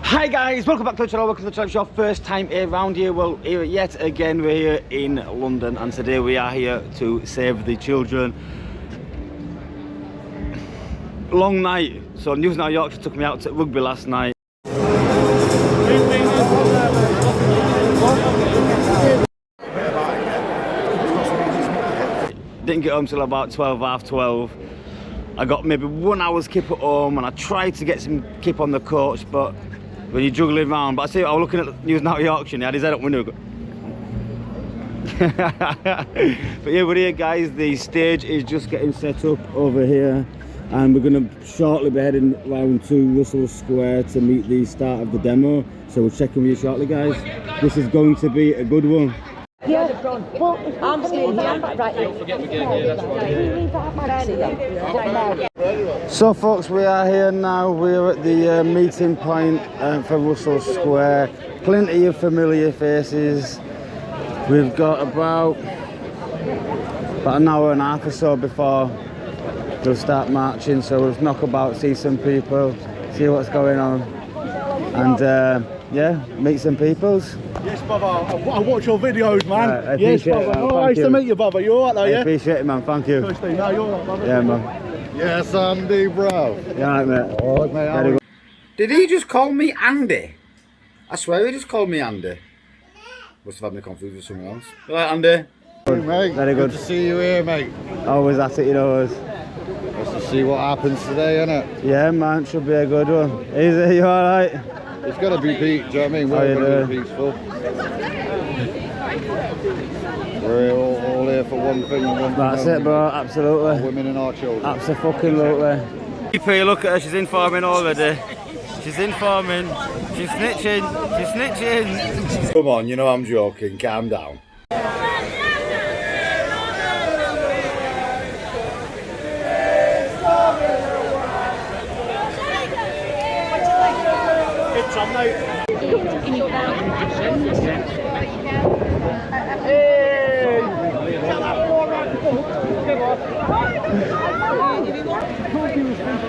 Hi guys, welcome back to the channel, welcome to the channel. It's your first time around here. Well, here yet again, we're here in London, and today we are here to save the children. Long night, so News Now Yorkshire took me out to rugby last night. Didn't get home till about 12, half 12. I got maybe 1 hour's kip at home, and I tried to get some kip on the coach, but when you're juggling around, but I see I was looking at News Now Yorkshire and he had his head up window. But yeah, we're here guys, the stage is just getting set up over here, and we're going to shortly be heading round to Russell Square to meet the start of the demo, so we'll check in with you shortly guys. This is going to be a good one. Yeah, well, I'm staying here. Right. Don't forget we're getting here, that's why. So folks, we are here now. We're at the meeting point for Russell Square. Plenty of familiar faces. We've got about an hour and a half or so before they'll start marching, so we'll knock about, see some people, see what's going on, and yeah, meet some peoples. Yes, brother. I watch your videos, man. Right, yes, brother. Oh, nice to meet you, brother. You alright, though, yeah? I appreciate it, man. Thank you. No, you're alright, brother. Yeah, man. Yes, Andy, bro. You alright, mate? Alright, mate. Very good. Did he just call me Andy? I swear he just called me Andy. Must have had me confused with someone else. You alright, Andy? Good, mate. Very good. Good to see you here, mate. Always at it, you know us. Let's just see what happens today, innit? Yeah, man. Should be a good one. Is it? You alright? It's got to be peace, do you know what I mean? We're going to be peaceful. We're all here for one thing and one thing. That's it, bro. Absolutely. Our women and our children. Absolutely. Keep her, look at her. She's informing already. She's informing. She's snitching. She's snitching. Come on, you know I'm joking. Calm down.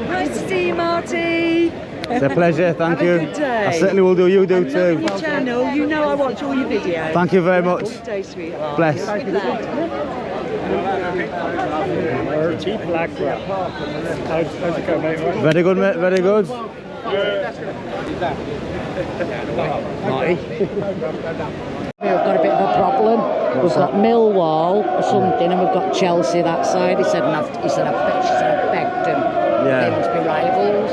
Nice to see you, Marty. It's a pleasure, thank you. Have a good day. I certainly will do, you do too. Your channel, you know I watch all your videos. Thank you very much. Good day, sweetheart. Bless. Good lad. Marti Blagborough. How's it going, mate? Right? Very good, mate, very good. Marty. We've got a bit of a problem. We've got Millwall or something, and we've got Chelsea that side. He said, I begged him. Yeah. They must be rivals.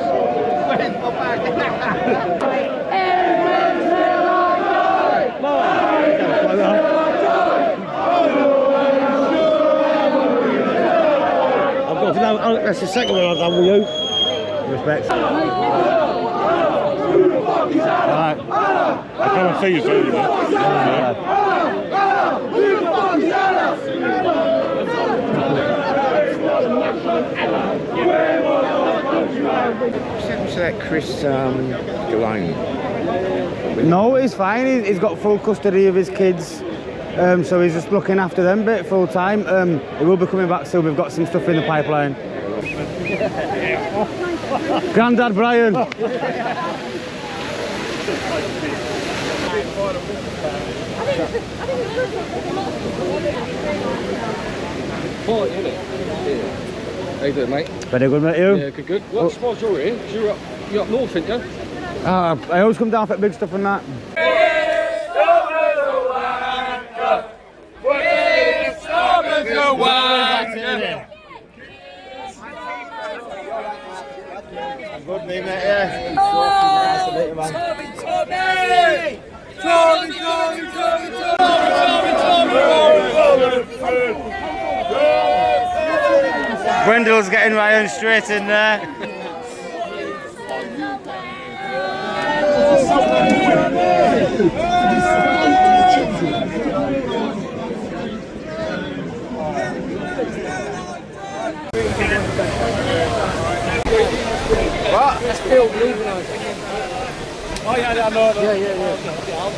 That's the second one I've done with you. Respect. Right. I can't see you, do you? What's that Chris Delane? No, he's fine. He's got full custody of his kids. So he's just looking after them a bit full time. He will be coming back soon. We've got some stuff in the pipeline. Grandad Brian. How you doing, mate? Very good, mate. You? Yeah, good. What spot you're in? You're up north, aren't you? I always come down for big stuff and that. Good name, mate, yeah. Nice to meet you, man. Gwendol's getting Ryan straight in there. What? That's Phil leaving us. Oh, yeah, I know. Yeah. I'll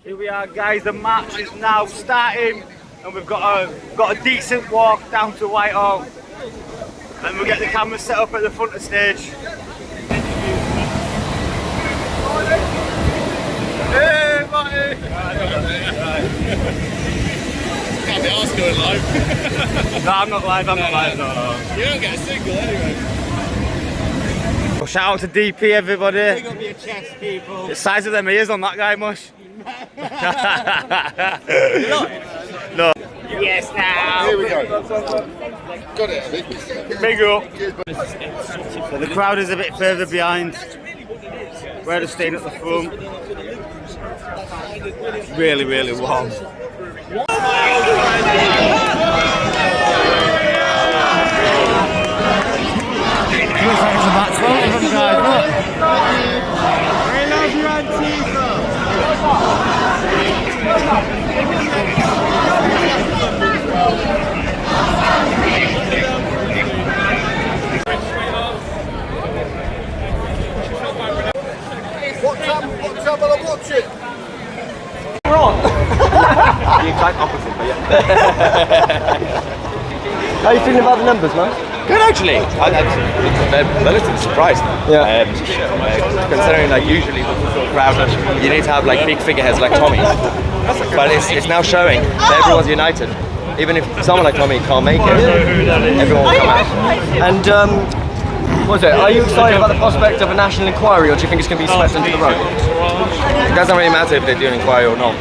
Here we are, guys. The match is now starting, and we've got a decent walk down to Whitehall. And and we'll get the camera set up at the front of the stage. Hey, Marty! Can't be asked going live. No, I'm not live, no. You don't get a single anyway. Well, shout out to DP, everybody. Big up your chest, people. The size of them ears on that guy, Mush. No. Yes, now. Here we go. Got it, I think. Big up. So the crowd is a bit further behind. We're just staying at the front. Really, really warm. Looks like it's about 12 of them guys, look. I love you, Antifa. What time will I watch it? The exact opposite, but yeah. How are you feeling about the numbers, man? Good, actually. I'm relatively surprised. Yeah. Considering, like, usually with this sort of crowd, you need to have like big figureheads like Tommy. But it's now showing that everyone's united. Even if someone like Tommy can't make it, everyone will come out. And what is it? Are you excited about the prospect of a national inquiry, or do you think it's going to be swept under the rug? It doesn't really matter if they do an inquiry or not.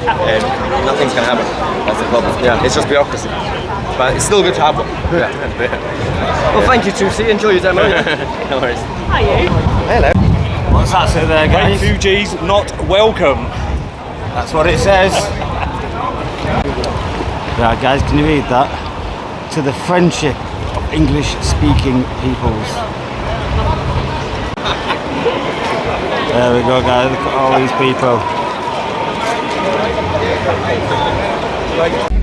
Nothing's going to happen. That's the problem. Yeah. It's just bureaucracy. But it's still good to have one. Yeah. Well, thank you, Tusi. Enjoy your demo. No worries. Hi, you. Hello. What's that say there, guys? Refugees not welcome. That's what it says. Right, guys, can you read that? To the friendship of English-speaking peoples. There we go, guys. Look at all these people.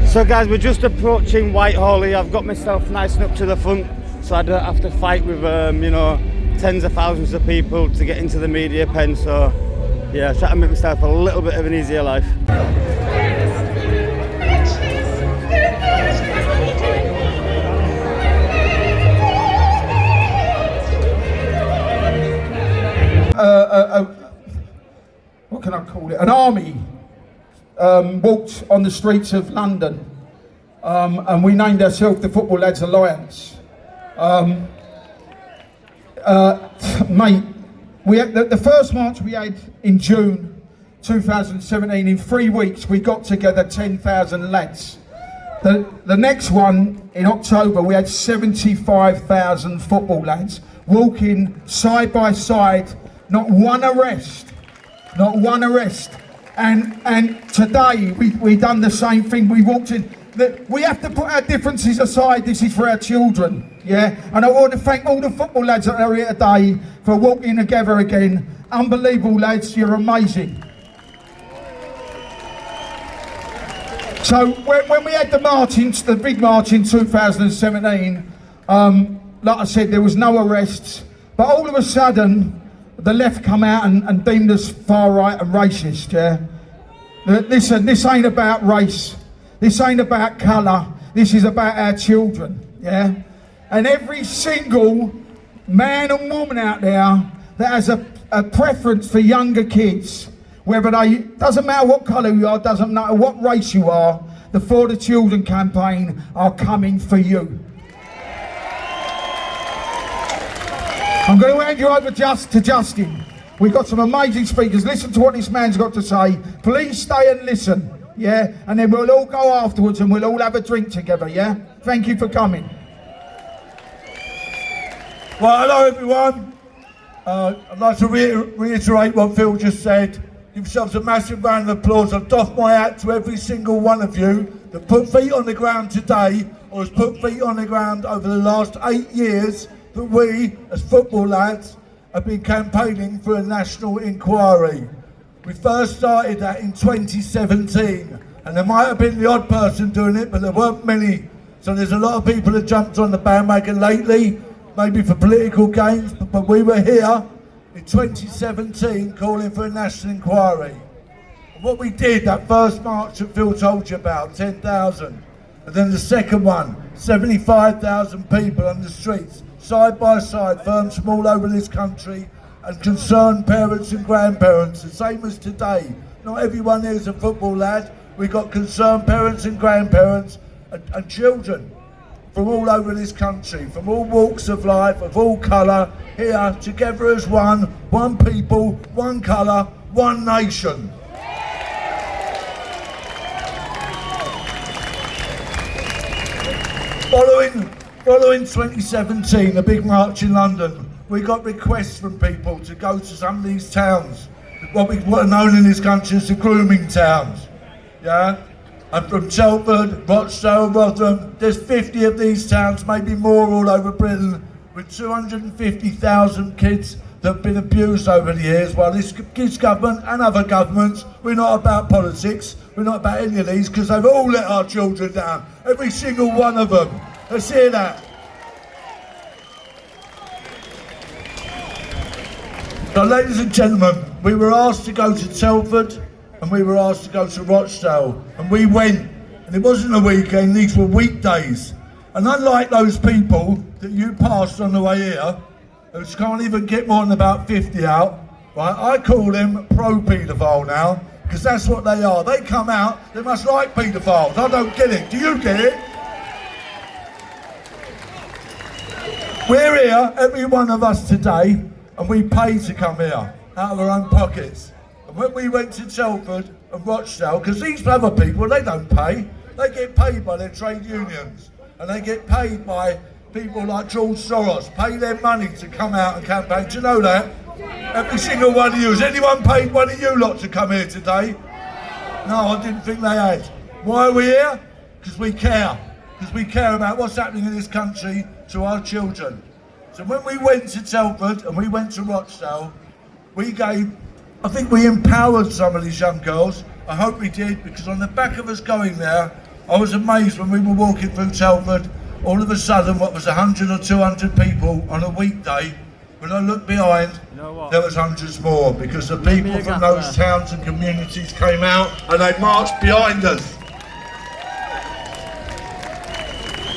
So, guys, we're just approaching Whitehall here. I've got myself nice and up to the front, so I don't have to fight with, you know, tens of thousands of people to get into the media pen. So, yeah, try to make myself a little bit of an easier life. What can I call it? An army walked on the streets of London, and we named ourselves the Football Lads Alliance. Mate, we had the first march we had in June 2017. In 3 weeks, we got together 10,000 lads. The next one in October, we had 75,000 football lads walking side by side. Not one arrest, not one arrest. And today we done the same thing. We walked in. We have to put our differences aside. This is for our children, yeah. And I want to thank all the football lads that are here today for walking together again. Unbelievable, lads. You're amazing. So when we had the big march in 2017, like I said, there was no arrests. But all of a sudden, the left come out and deemed us far right and racist, yeah? Listen, this ain't about race. This ain't about colour. This is about our children, yeah? And every single man and woman out there that has a preference for younger kids, whether doesn't matter what colour you are, doesn't matter what race you are, the For the Children campaign are coming for you. I'm going to hand you over to Justin. We've got some amazing speakers. Listen to what this man's got to say. Please stay and listen, yeah? And then we'll all go afterwards and we'll all have a drink together, yeah? Thank you for coming. Well, hello everyone. I'd like to reiterate what Phil just said. Give yourselves a massive round of applause. I've doffed my hat to every single one of you that put feet on the ground today or has put feet on the ground over the last 8 years that we, as football lads, have been campaigning for a national inquiry. We first started that in 2017, and there might have been the odd person doing it, but there weren't many. So there's a lot of people that jumped on the bandwagon lately, maybe for political gains, but we were here in 2017 calling for a national inquiry. And what we did, that first march that Phil told you about, 10,000, and then the second one, 75,000 people on the streets, side by side, firms from all over this country and concerned parents and grandparents, the same as today. Not everyone here is a football lad. We've got concerned parents and grandparents and children from all over this country, from all walks of life, of all colour, here together as one people, one colour, one nation. Following 2017, the big march in London, we got requests from people to go to some of these towns, what are known in this country as the grooming towns, yeah? And from Telford, Rochdale, Rotherham, there's 50 of these towns, maybe more all over Britain, with 250,000 kids that have been abused over the years. While this government and other governments, we're not about politics, we're not about any of these, because they've all let our children down, every single one of them. Let's hear that. So, ladies and gentlemen, we were asked to go to Telford and we were asked to go to Rochdale, and we went, and it wasn't a weekend, these were weekdays. And unlike those people that you passed on the way here, who can't even get more than about 50 out, right, I call them pro-paedophile now, because that's what they are. They come out, they must like paedophiles. I don't get it. Do you get it? We're here, every one of us today, and we pay to come here, out of our own pockets. And when we went to Telford and Rochdale, because these other people, they don't pay. They get paid by their trade unions. And they get paid by people like George Soros, pay their money to come out and campaign. Do you know that? Every single one of you. Has anyone paid one of you lot to come here today? No, I didn't think they had. Why are we here? Because we care. Because we care about what's happening in this country to our children. So when we went to Telford and we went to Rochdale, I think we empowered some of these young girls. I hope we did, because on the back of us going there, I was amazed when we were walking through Telford, all of a sudden what was 100 or 200 people on a weekday, when I looked behind, there was hundreds more, because the people from those towns and communities came out and they marched behind us.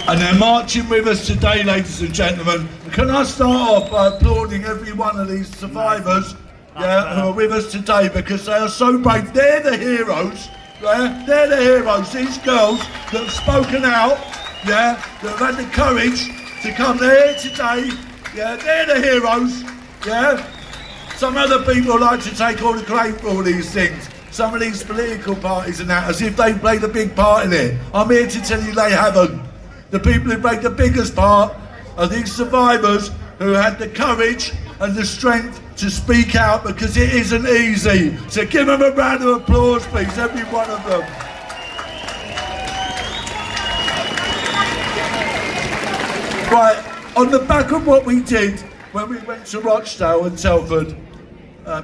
And they're marching with us today, ladies and gentlemen. Can I start off by applauding every one of these survivors who are with us today, because they are so brave. They're the heroes. Yeah? They're the heroes. These girls that have spoken out, that have had the courage to come here today. Yeah, they're the heroes. Yeah. Some other people like to take all the credit for all these things. Some of these political parties and that, as if they played a big part in it. I'm here to tell you they haven't. The people who played the biggest part are these survivors who had the courage and the strength to speak out, because it isn't easy. So give them a round of applause, please, every one of them. Right, on the back of what we did when we went to Rochdale and Telford,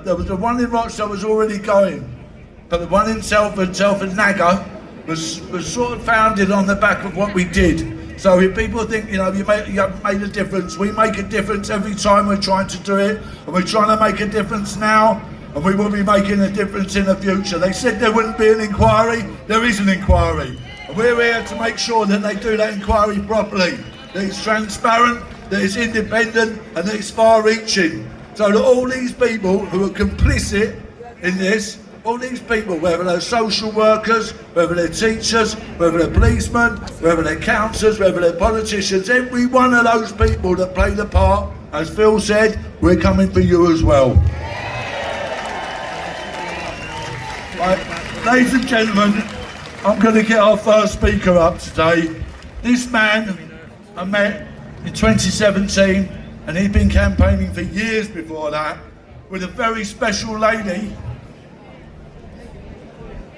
there was the one in Rochdale was already going, but the one in Telford Nagger, was sort of founded on the back of what we did. So if people think, you haven't made a difference, we make a difference every time we're trying to do it, and we're trying to make a difference now, and we will be making a difference in the future. They said there wouldn't be an inquiry, there is an inquiry. And we're here to make sure that they do that inquiry properly, that it's transparent, that it's independent, and that it's far-reaching. So that all these people who are complicit in this, all these people, whether they're social workers, whether they're teachers, whether they're policemen, whether they're councillors, whether they're politicians, every one of those people that played a part, as Phil said, we're coming for you as well. Right, ladies and gentlemen, I'm going to get our first speaker up today. This man I met in 2017, and he'd been campaigning for years before that, with a very special lady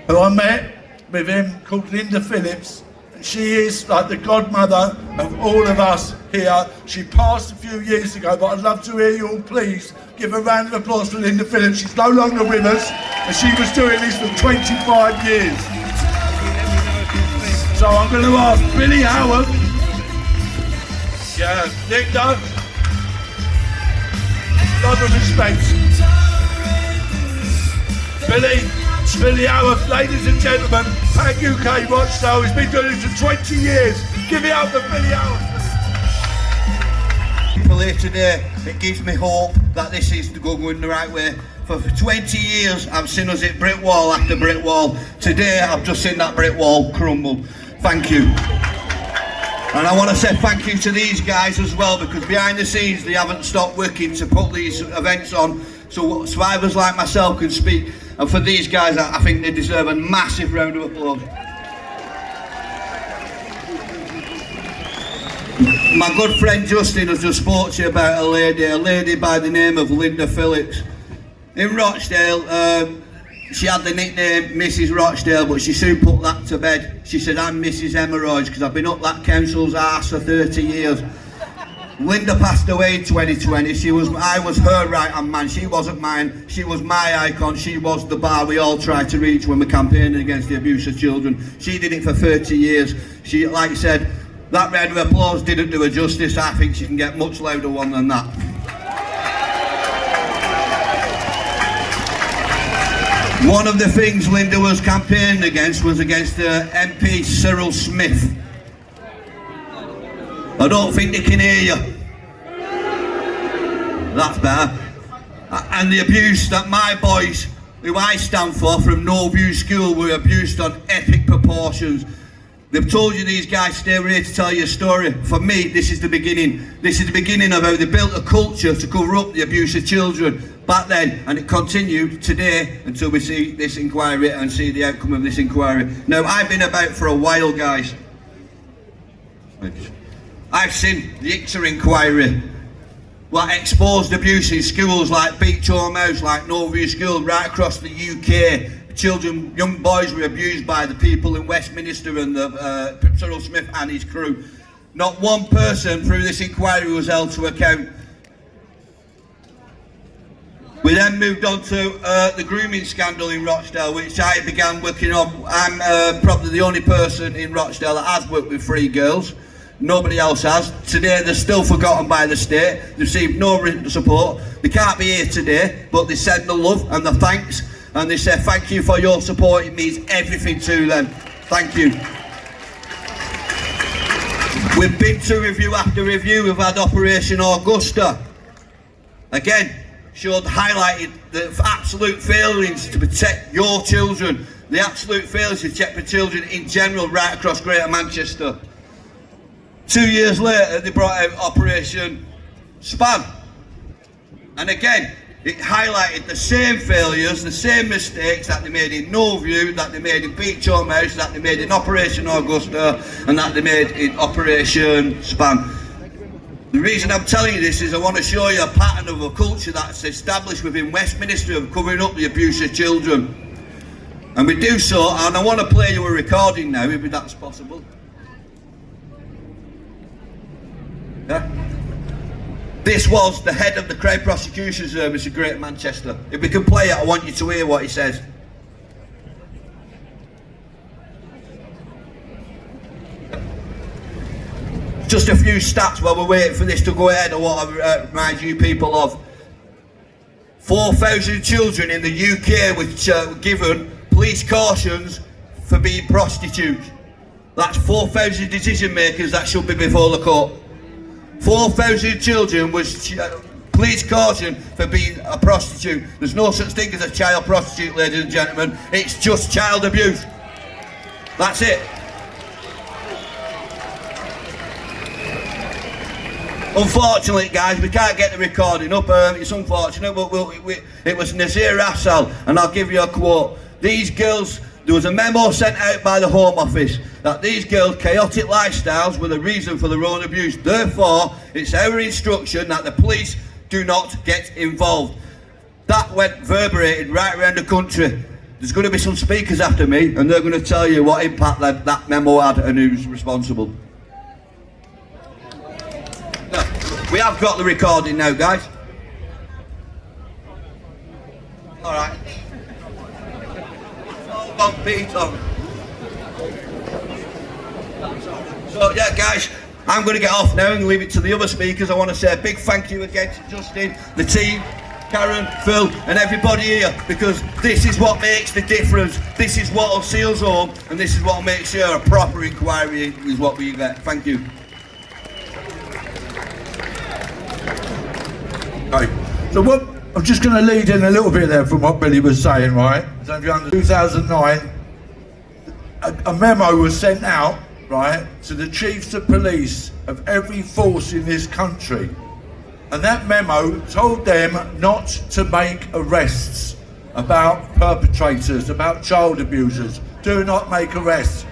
who I met with him, called Linda Phillips. And she is like the godmother of all of us here. She passed a few years ago, but I'd love to hear you all please give a round of applause for Linda Phillips. She's no longer with us, and she was doing this for 25 years. So I'm going to ask Billy Howard. Yeah, Linda. Lot of respect. Billy Howard, ladies and gentlemen, Pack UK Rochdale, he's been doing this for 20 years. Give it up for Billy Howard. People here today, it gives me hope that this is going the right way. For 20 years, I've seen us hit brick wall after brick wall. Today, I've just seen that brick wall crumble. Thank you. And I want to say thank you to these guys as well, because behind the scenes, they haven't stopped working to put these events on so survivors like myself can speak. And for these guys, I think they deserve a massive round of applause. My good friend Justin has just spoke to you about a lady by the name of Linda Phillips. In Rochdale, she had the nickname Mrs. Rochdale, but she soon put that to bed. She said, I'm Mrs. Hemorrhoids, because I've been up that council's arse for 30 years. Linda passed away in 2020. I was her right-hand man. She wasn't mine. She was my icon. She was the bar we all tried to reach when we campaigned against the abuse of children. She did it for 30 years. She, like I said, that round of applause didn't do her justice. I think she can get much louder one than that. One of the things Linda was campaigning against was against MP Cyril Smith. I don't think they can hear you. That's better. And the abuse that my boys, who I stand for, from No View School, were abused on epic proportions. They've told you these guys stay here to tell you a story. For me, this is the beginning. This is the beginning of how they built a culture to cover up the abuse of children back then, and it continued today until we see this inquiry and see the outcome of this inquiry. Now, I've been about for a while, guys. I've seen the ICSA inquiry, what exposed abuse in schools like Beach Home House, like No View School, right across the UK. Children, young boys were abused by the people in Westminster and the Cyril Smith and his crew. Not one person through this inquiry was held to account. We then moved on to the grooming scandal in Rochdale, which I began working on. I'm probably the only person in Rochdale that has worked with 3 girls. Nobody else has. Today they're still forgotten by the state. They received no support. They can't be here today, but they send the love and the thanks. And they say thank you for your support, it means everything to them. Thank you. We've been to review after review. We've had Operation Augusta. Again, highlighted the absolute failings to protect your children. The absolute failures to protect the children in general right across Greater Manchester. 2 years later, they brought out Operation Span. And again, it highlighted the same failures, the same mistakes that they made in No View, that they made in Beach Home House, that they made in Operation Augusta, and that they made in Operation Span. The reason I'm telling you this is I want to show you a pattern of a culture that's established within Westminster of covering up the abuse of children. And we do so, and I want to play you a recording now, if that's possible. Yeah? This was the head of the Crown Prosecution Service of Greater Manchester. If we can play it, I want you to hear what he says. Just a few stats while we're waiting for this to go ahead, I want to remind you people of. 4,000 children in the UK were given police cautions for being prostitutes. That's 4,000 decision makers that should be before the court. 4,000 children was police caution for being a prostitute. There's no such thing as a child prostitute, ladies and gentlemen. It's just child abuse. That's it. Unfortunately, guys, we can't get the recording up. It's unfortunate, but it was Nazir Assal, and I'll give you a quote. These girls, there was a memo sent out by the Home Office that these girls' chaotic lifestyles were the reason for their own abuse. Therefore, it's our instruction that the police do not get involved. That went reverberated right around the country. There's going to be some speakers after me, and they're going to tell you what impact that memo had and who's responsible. No, we have got the recording now, guys. All right. So yeah, guys, I'm going to get off now and leave it to the other speakers. I want to say a big thank you again to Justin, the team, Karen, Phil and everybody here, because this is what makes the difference. This is what will see us home, and this is what will make sure a proper inquiry is what we get. Thank you. Okay. So what, I'm just going to lead in a little bit there from what Billy was saying, right? So if you're under 2009, a memo was sent out, right, to the chiefs of police of every force in this country. And that memo told them not to make arrests about perpetrators, about child abusers. Do not make arrests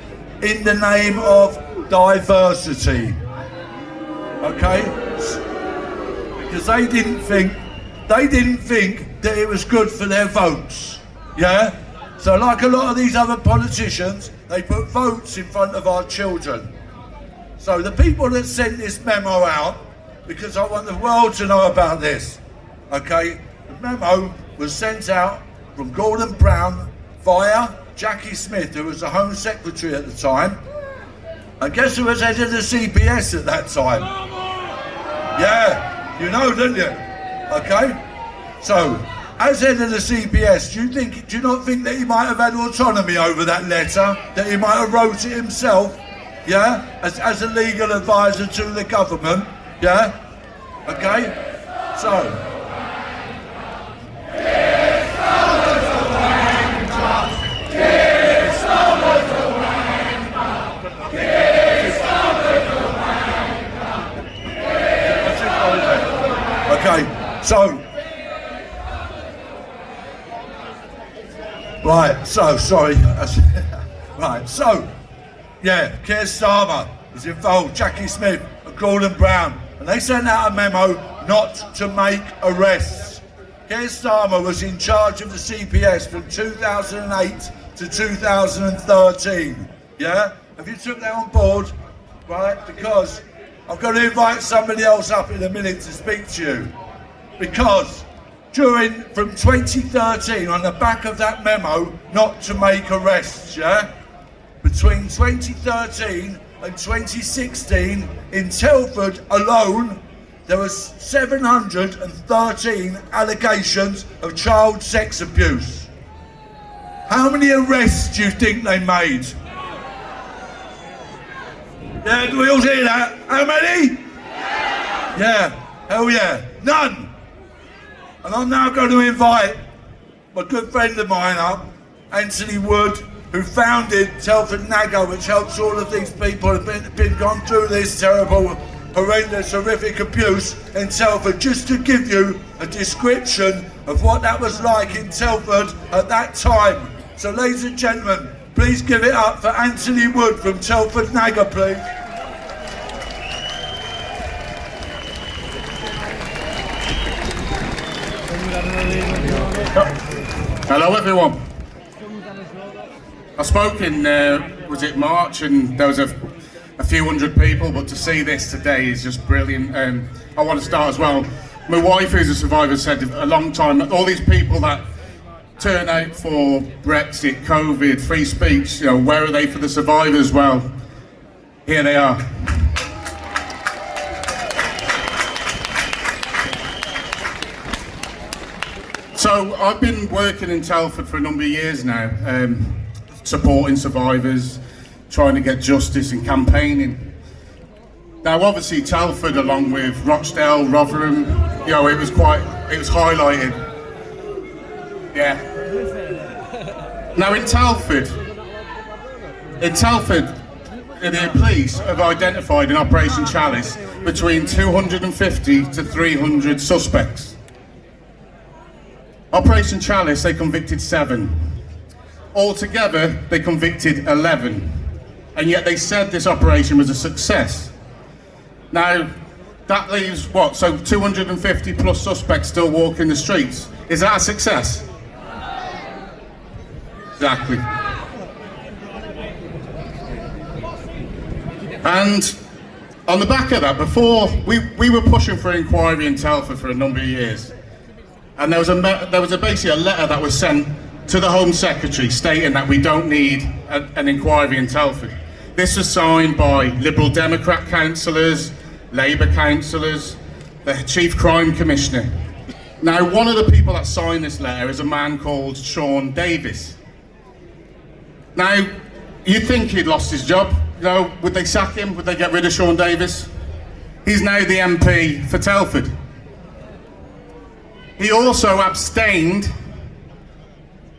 in the name of diversity. Okay? Because they didn't think that it was good for their votes. Yeah? So like a lot of these other politicians, they put votes in front of our children. So the people that sent this memo out, because I want the world to know about this, okay? The memo was sent out from Gordon Brown via Jackie Smith, who was the Home Secretary at the time. And guess who was head of the CPS at that time? Yeah, you know, don't you? Okay? So, as head of the CPS, do you not think that he might have had autonomy over that letter? That he might have wrote it himself? Yeah? As a legal advisor to the government? Yeah? Okay? So. Okay, so. Right, so, sorry. Right, so. Yeah, Keir Starmer was involved, Jackie Smith, and Gordon Brown. And they sent out a memo not to make arrests. Keir Starmer was in charge of the CPS from 2008 to 2013. Yeah? Have you took that on board? Right? Because I'm going to invite somebody else up in a minute to speak to you. Because from 2013, on the back of that memo, not to make arrests, yeah? Between 2013 and 2016, in Telford alone, there was 713 allegations of child sex abuse. How many arrests do you think they made? Yeah, do we all hear that? How many? Yeah, hell yeah, none. And I'm now going to invite my good friend of mine up, Anthony Wood, who founded Telford NAGA, which helps all of these people who have been gone through this terrible, horrendous, horrific abuse in Telford, just to give you a description of what that was like in Telford at that time. So ladies and gentlemen, please give it up for Anthony Wood from Telford NAGA, please. Hello everyone. I spoke in, was it March, and there was a few hundred people, but to see this today is just brilliant. I want to start as well. My wife, who's a survivor, said a long time, all these people that turn out for Brexit, COVID, free speech, you know, where are they for the survivors? Well, here they are. So I've been working in Telford for a number of years now, supporting survivors, trying to get justice and campaigning. Now obviously Telford, along with Rochdale, Rotherham, you know, it was highlighted. Yeah. Now in Telford, the police have identified in Operation Chalice between 250 to 300 suspects. Operation Chalice, they convicted 7. Altogether, they convicted 11. And yet they said this operation was a success. Now, that leaves what? So 250 plus suspects still walking the streets. Is that a success? Exactly. And on the back of that, before, we were pushing for an inquiry in Telford for a number of years. And there was basically a letter that was sent to the Home Secretary stating that we don't need an inquiry in Telford. This was signed by Liberal Democrat councillors, Labour councillors, the Chief Crime Commissioner. Now, one of the people that signed this letter is a man called Sean Davis. Now, you'd think he'd lost his job. You know, would they sack him? Would they get rid of Sean Davis? He's now the MP for Telford. He also abstained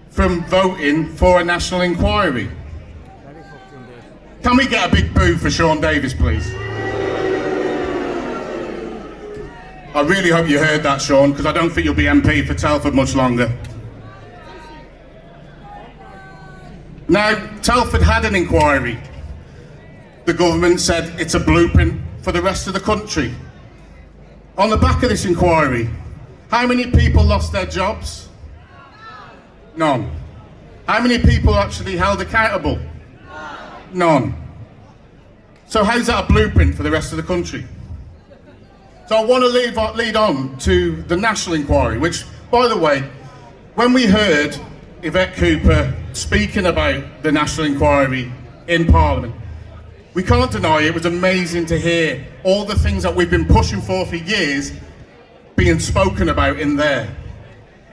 from voting for a national inquiry. Can we get a big boo for Sean Davis, please? I really hope you heard that, Sean, because I don't think you'll be MP for Telford much longer. Now, Telford had an inquiry. The government said it's a blueprint for the rest of the country. On the back of this inquiry, how many people lost their jobs? None. How many people actually held accountable? None. So how's that a blueprint for the rest of the country? So I want to lead on to the national inquiry, which, by the way, when we heard Yvette Cooper speaking about the national inquiry in Parliament, we can't deny it was amazing to hear all the things that we've been pushing for years being spoken about in there.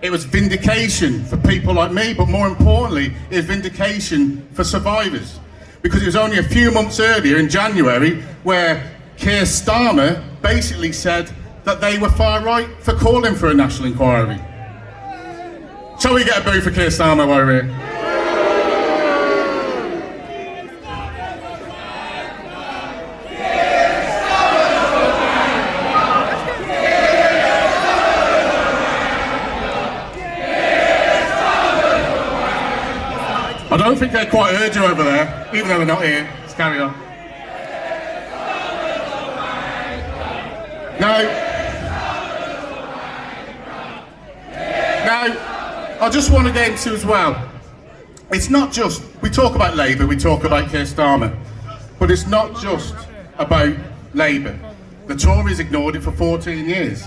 It was vindication for people like me, but more importantly, it was vindication for survivors. Because it was only a few months earlier in January where Keir Starmer basically said that they were far right for calling for a national inquiry. Shall we get a boo for Keir Starmer while we're here? I don't think they quite heard you over there, even though they're not here. Let's carry on. Now, I just want to get into as well, it's not just, we talk about Labour, we talk about Keir Starmer, but it's not just about Labour. The Tories ignored it for 14 years.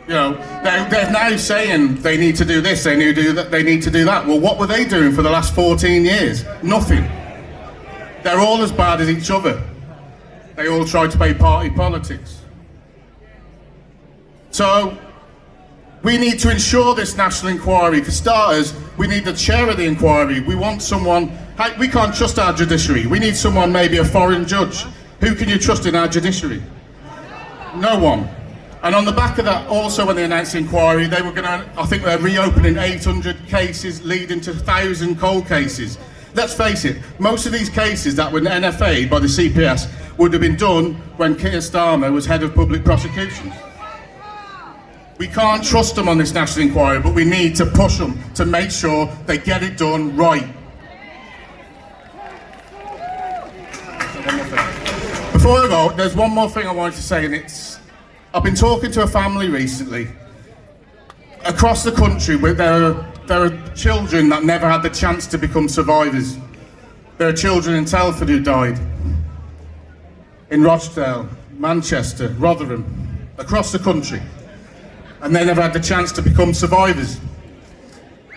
You know, they're now saying they need to do this, they need to do that, they need to do that. Well, what were they doing for the last 14 years? Nothing. They're all as bad as each other. They all try to play party politics. So, we need to ensure this national inquiry. For starters, we need the chair of the inquiry. We want someone, we can't trust our judiciary. We need someone, maybe a foreign judge. Who can you trust in our judiciary? No one. And on the back of that, also when they announced the inquiry, they were going to, I think they're reopening 800 cases leading to 1,000 cold cases. Let's face it, most of these cases that were NFA'd by the CPS would have been done when Keir Starmer was head of public prosecutions. We can't trust them on this national inquiry, but we need to push them to make sure they get it done right. Before I go, there's one more thing I wanted to say, and it's, I've been talking to a family recently. Across the country, where there are children that never had the chance to become survivors. There are children in Telford who died. In Rochdale, Manchester, Rotherham, across the country. And they never had the chance to become survivors.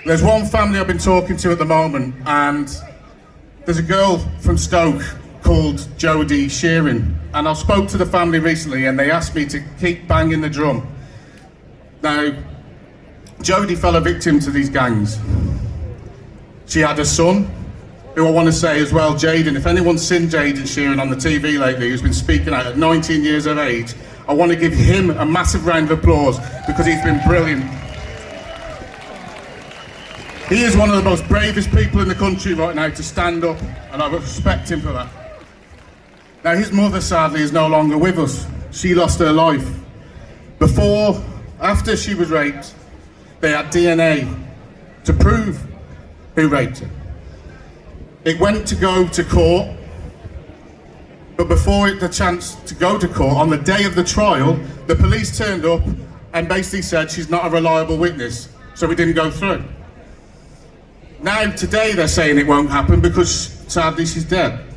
There's one family I've been talking to at the moment, and there's a girl from Stoke called Jodie Shearing, and I spoke to the family recently and they asked me to keep banging the drum. Now, Jodie fell a victim to these gangs. She had a son, who I want to say as well, Jaden, if anyone's seen Jaden Shearing on the TV lately, who's been speaking out at 19 years of age, I want to give him a massive round of applause because he's been brilliant. He is one of the most bravest people in the country right now to stand up, and I respect him for that. Now, his mother, sadly, is no longer with us. She lost her life. After she was raped, they had DNA to prove who raped her. It went to go to court, but before it had the chance to go to court, on the day of the trial, the police turned up and basically said she's not a reliable witness, so it didn't go through. Now, today, they're saying it won't happen because, sadly, she's dead.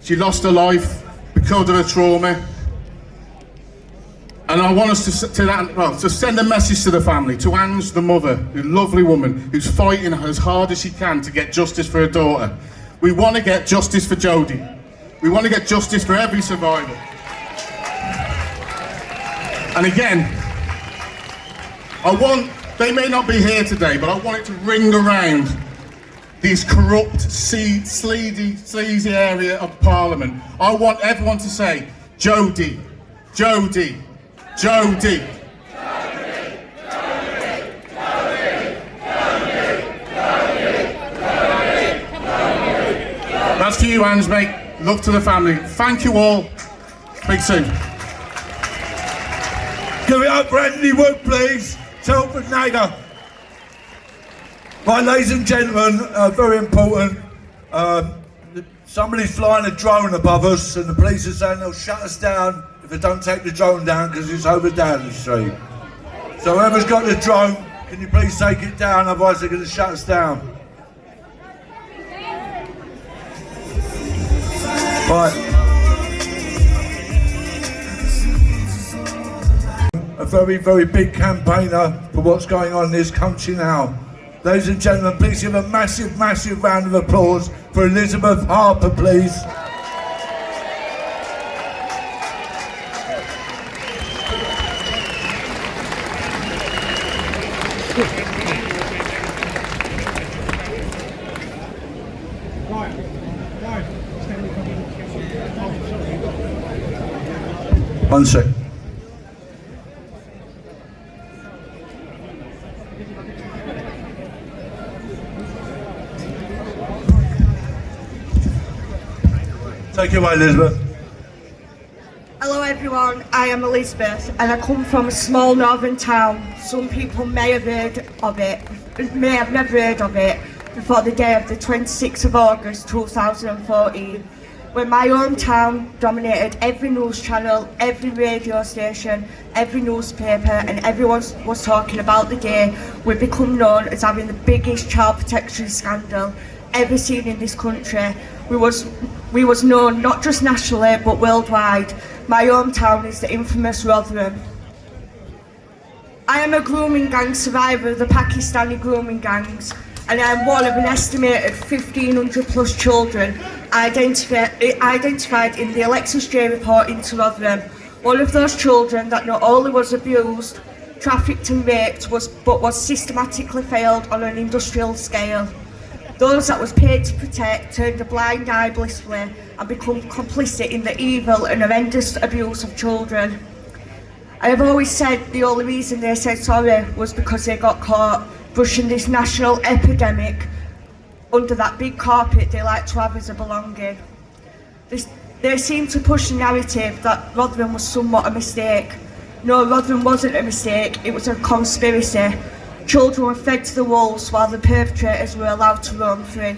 She lost her life because of her trauma. And I want us to send a message to the family, to Ange, the mother, a lovely woman who's fighting as hard as she can to get justice for her daughter. We want to get justice for Jodie. We want to get justice for every survivor. And again, they may not be here today, but I want it to ring around these corrupt, sleazy area of Parliament. I want everyone to say, Jodie, Jodie, Jodie, few hands, mate. Love to the family. Thank you all. Speak soon. Give it up for Anthony Wood, please. Telford Nagger. Right, ladies and gentlemen, very important. Somebody's flying a drone above us, and the police are saying they'll shut us down if they don't take the drone down because it's over Downing Street. So whoever's got the drone, can you please take it down, otherwise they're going to shut us down. Right. A very, very big campaigner for what's going on in this country now. Ladies and gentlemen, please give a massive, massive round of applause for Elizabeth Harper, please. One sec. Take it away, Elizabeth. Hello everyone, I am Elizabeth and I come from a small northern town. Some people may have heard of it, may have never heard of it before the day of the 26th of August 2014, when my hometown dominated every news channel, every radio station, every newspaper, and everyone was talking about the day we become known as having the biggest child protection scandal ever seen in this country. We was known not just nationally but worldwide. My hometown is the infamous Rotherham. I am a grooming gang survivor of the Pakistani grooming gangs, and I am one of an estimated 1,500 plus children identified in the Alexis J report into Rotherham. One of those children that not only was abused, trafficked and raped, but was systematically failed on an industrial scale. Those that was paid to protect turned a blind eye blissfully and become complicit in the evil and horrendous abuse of children. I have always said the only reason they said sorry was because they got caught brushing this national epidemic under that big carpet they like to have as a belonging. They seem to push the narrative that Rotherham was somewhat a mistake. No, Rotherham wasn't a mistake, it was a conspiracy. Children were fed to the wolves while the perpetrators were allowed to roam free.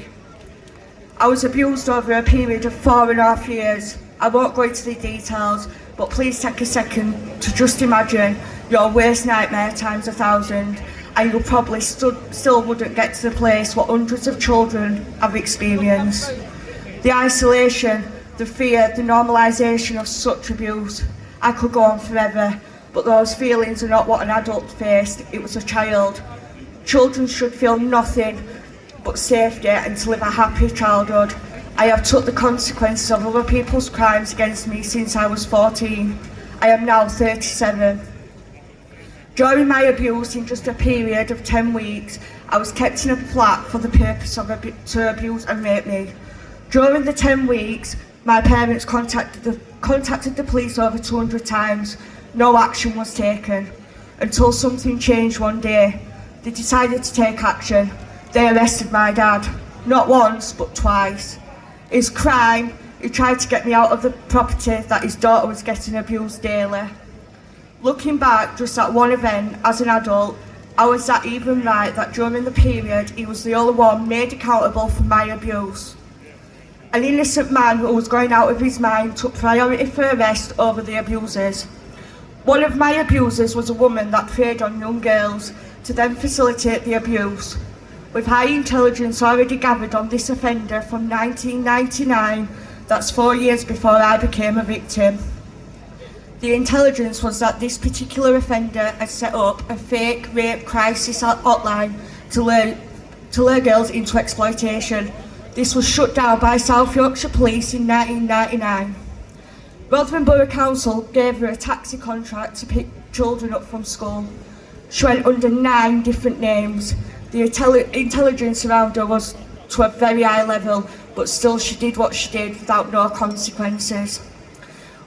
I was abused over a period of 4.5 years. I won't go into the details, but please take a second to just imagine your worst nightmare times 1,000, and you probably still wouldn't get to the place what hundreds of children have experienced. The isolation, the fear, the normalisation of such abuse. I could go on forever, but those feelings are not what an adult faced, it was a child. Children should feel nothing but safety and to live a happy childhood. I have took the consequences of other people's crimes against me since I was 14. I am now 37. During my abuse, in just a period of 10 weeks, I was kept in a flat for the purpose of to abuse and rape me. During the 10 weeks, my parents contacted the police over 200 times. No action was taken, until something changed one day. They decided to take action. They arrested my dad, not once, but twice. His crime, he tried to get me out of the property that his daughter was getting abused daily. Looking back just at one event as an adult, how was that even right that during the period he was the only one made accountable for my abuse? An innocent man who was going out of his mind took priority for arrest over the abusers. One of my abusers was a woman that preyed on young girls to then facilitate the abuse. With high intelligence already gathered on this offender from 1999, that's 4 years before I became a victim. The intelligence was that this particular offender had set up a fake rape crisis hotline to lure girls into exploitation. This was shut down by South Yorkshire Police in 1999. Rotherham Borough Council gave her a taxi contract to pick children up from school. She went under 9 different names. The intelligence around her was to a very high level, but still she did what she did without no consequences.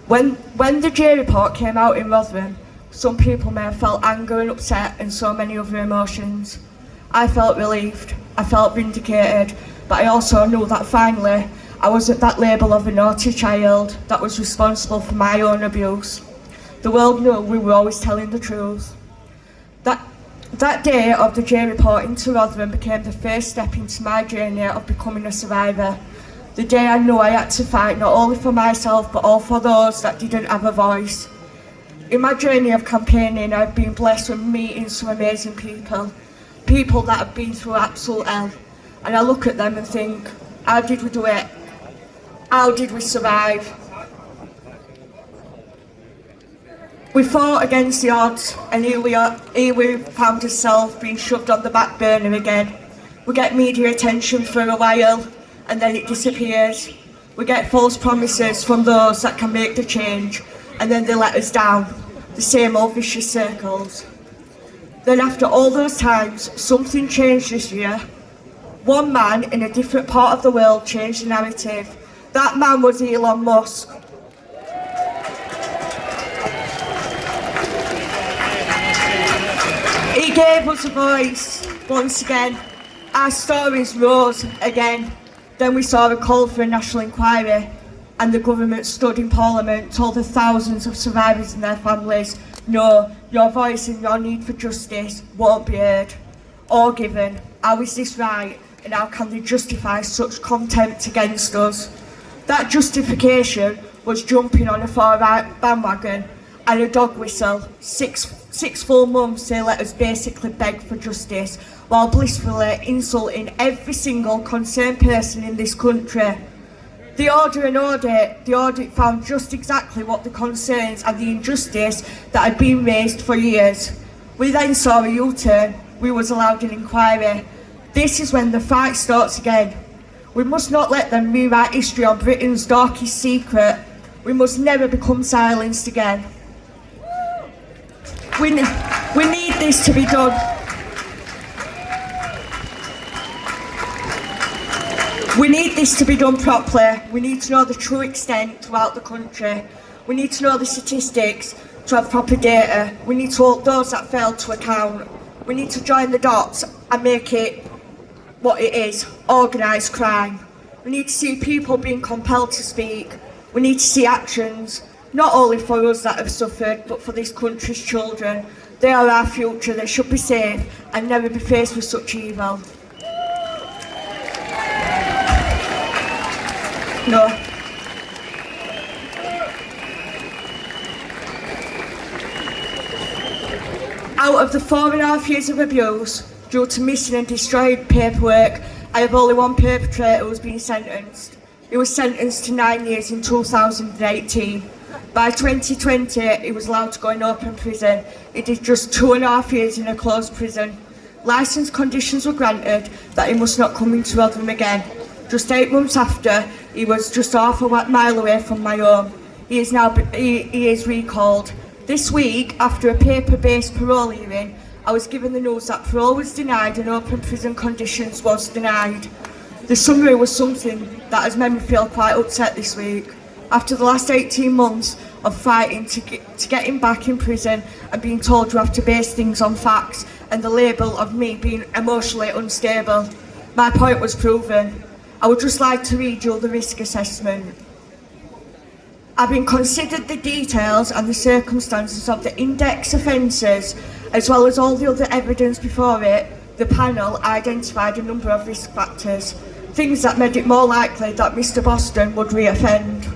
When the J report came out in Rotherham, some people may have felt anger and upset and so many other emotions. I felt relieved, I felt vindicated, but I also knew that finally I wasn't that label of a naughty child that was responsible for my own abuse. The world knew we were always telling the truth. That day of the J report into Rotherham became the first step into my journey of becoming a survivor. The day I knew I had to fight not only for myself but all for those that didn't have a voice. In my journey of campaigning, I've been blessed with meeting some amazing people that have been through absolute hell. And I look at them and think, how did we do it? How did we survive? We fought against the odds, and here we found ourselves being shoved on the back burner again. We get media attention for a while, and then it disappears. We get false promises from those that can make the change, and then they let us down. The same old vicious circles. Then after all those times, something changed this year. One man in a different part of the world changed the narrative. That man was Elon Musk. He gave us a voice, once again. Our stories rose again. Then we saw a call for a national inquiry, and the government stood in Parliament, told the thousands of survivors and their families, no, your voice and your need for justice won't be heard or given. How is this right? And how can they justify such contempt against us? That justification was jumping on a far-right bandwagon and a dog whistle. Six full months they let us basically beg for justice while blissfully insulting every single concerned person in this country. The audit found just exactly what the concerns and the injustice that had been raised for years. We then saw a U-turn. We was allowed an inquiry. This is when the fight starts again. We must not let them rewrite history on Britain's darkest secret. We must never become silenced again. We need this to be done. We need this to be done properly. We need to know the true extent throughout the country. We need to know the statistics to have proper data. We need to hold those that fail to account. We need to join the dots and make it what it is, organised crime. We need to see people being compelled to speak. We need to see actions, not only for us that have suffered, but for this country's children. They are our future. They should be safe and never be faced with such evil. No. Out of the 4.5 years of abuse, due to missing and destroyed paperwork, I have only one perpetrator who has been sentenced. He was sentenced to 9 years in 2018. By 2020, he was allowed to go in open prison. He did just 2.5 years in a closed prison. Licence conditions were granted that he must not come into Rotherham again. Just 8 months after, he was just half a mile away from my home. He is recalled. This week, after a paper-based parole hearing, I was given the news that parole was denied and open prison conditions was denied. The summary was something that has made me feel quite upset this week. After the last 18 months of fighting to get him back in prison and being told you have to base things on facts and the label of me being emotionally unstable, my point was proven. I would just like to read you the risk assessment. Having considered the details and the circumstances of the index offences, as well as all the other evidence before it, the panel identified a number of risk factors, things that made it more likely that Mr Boston would re-offend.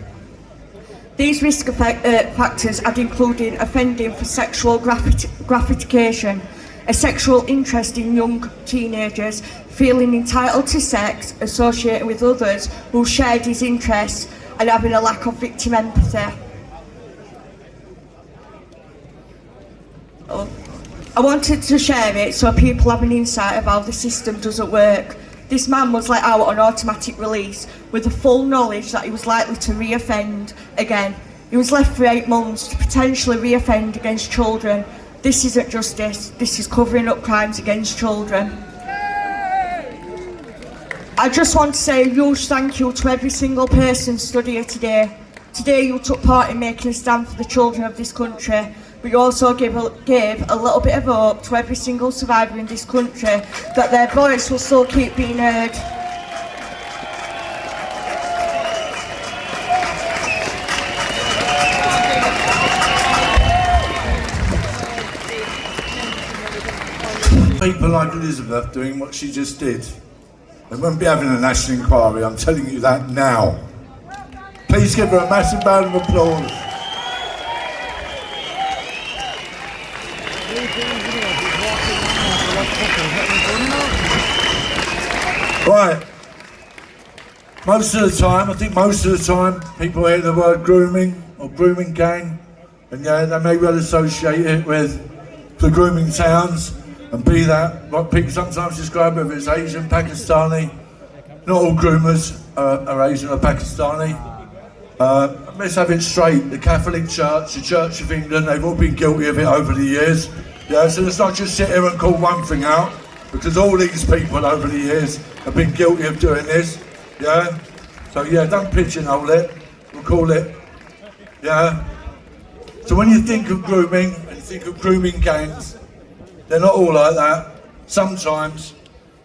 These risk factors had included offending for sexual gratification, a sexual interest in young teenagers, feeling entitled to sex, associating with others who shared his interests, and having a lack of victim empathy. I wanted to share it so people have an insight of how the system doesn't work. This man was let out on automatic release with the full knowledge that he was likely to re-offend again. He was left for 8 months to potentially re-offend against children. This isn't justice, this is covering up crimes against children. I just want to say a huge thank you to every single person stood here today. Today you took part in making a stand for the children of this country, but you also gave a little bit of hope to every single survivor in this country that their voice will still keep being heard. people like Elizabeth doing what she just did, they won't be having a national inquiry, I'm telling you that now. Please give her a massive round of applause. Right. Most of the time, I think most of the time, people hear the word grooming or grooming gang, and yeah, they may well associate it with the grooming towns, and be that what people sometimes describe whether it's Asian, Pakistani. Not all groomers are Asian or Pakistani. Let's have it straight. The Catholic Church, the Church of England, they've all been guilty of it over the years. Yeah, so let's not just sit here and call one thing out, because all these people over the years have been guilty of doing this. Yeah? So yeah, don't pigeonhole it. We'll call it. Yeah? So when you think of grooming, and you think of grooming gangs, they're not all like that. Sometimes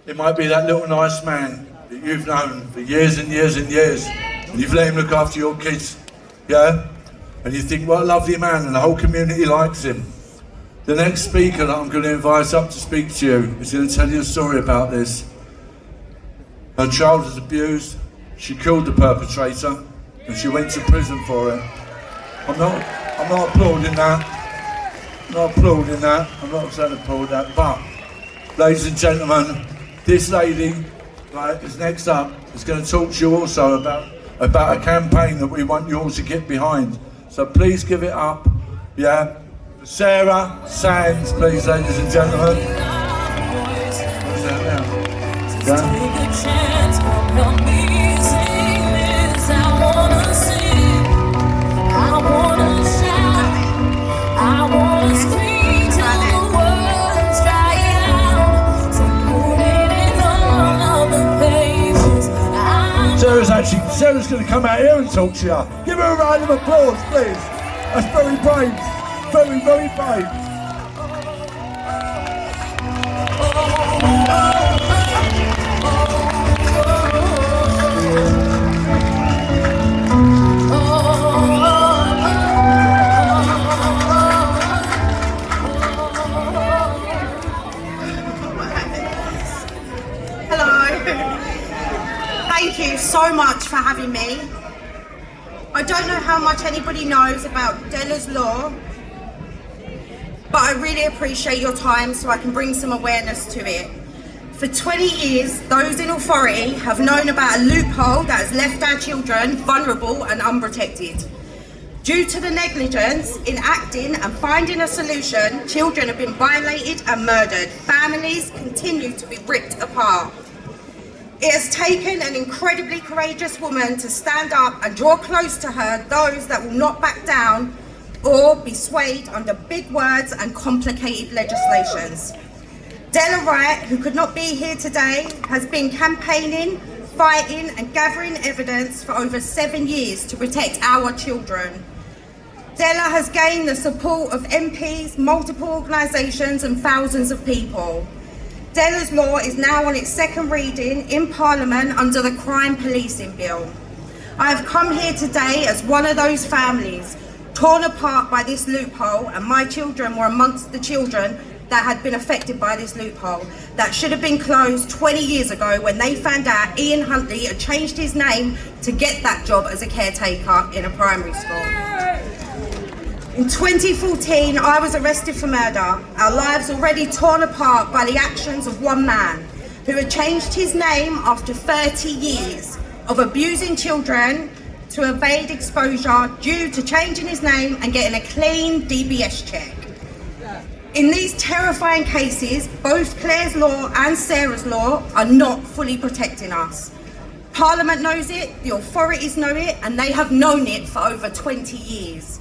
it might be that little nice man that you've known for years and years and years, and you've let him look after your kids, yeah? And you think, what a lovely man, and the whole community likes him. The next speaker that I'm going to invite up to speak to you is going to tell you a story about this. Her child was abused, she killed the perpetrator, and she went to prison for it. I'm not applauding that. I'm not applauding that. I'm not saying applaud that, but ladies and gentlemen, this lady, right, is next up, is going to talk to you also about a campaign that we want you all to get behind. So please give it up, yeah? Sarah Sands, please, ladies and gentlemen. What's that now? Yeah? Sarah's going to come out here and talk to you. Give her a round of applause, please. That's very brave. Very, very brave. Thank you so much for having me. I don't know how much anybody knows about Della's Law, but I really appreciate your time so I can bring some awareness to it. For 20 years, those in authority have known about a loophole that has left our children vulnerable and unprotected. Due to the negligence in acting and finding a solution, children have been violated and murdered. Families continue to be ripped apart. It has taken an incredibly courageous woman to stand up and draw close to her those that will not back down or be swayed under big words and complicated legislations. Della Wright, who could not be here today, has been campaigning, fighting and gathering evidence for over 7 years to protect our children. Della has gained the support of MPs, multiple organisations and thousands of people. Della's Law is now on its second reading in Parliament under the Crime Policing Bill. I have come here today as one of those families torn apart by this loophole, and my children were amongst the children that had been affected by this loophole that should have been closed 20 years ago when they found out Ian Huntley had changed his name to get that job as a caretaker in a primary school. In 2014, I was arrested for murder, our lives already torn apart by the actions of one man who had changed his name after 30 years of abusing children to evade exposure due to changing his name and getting a clean DBS check. In these terrifying cases, both Claire's Law and Sarah's Law are not fully protecting us. Parliament knows it, the authorities know it, and they have known it for over 20 years.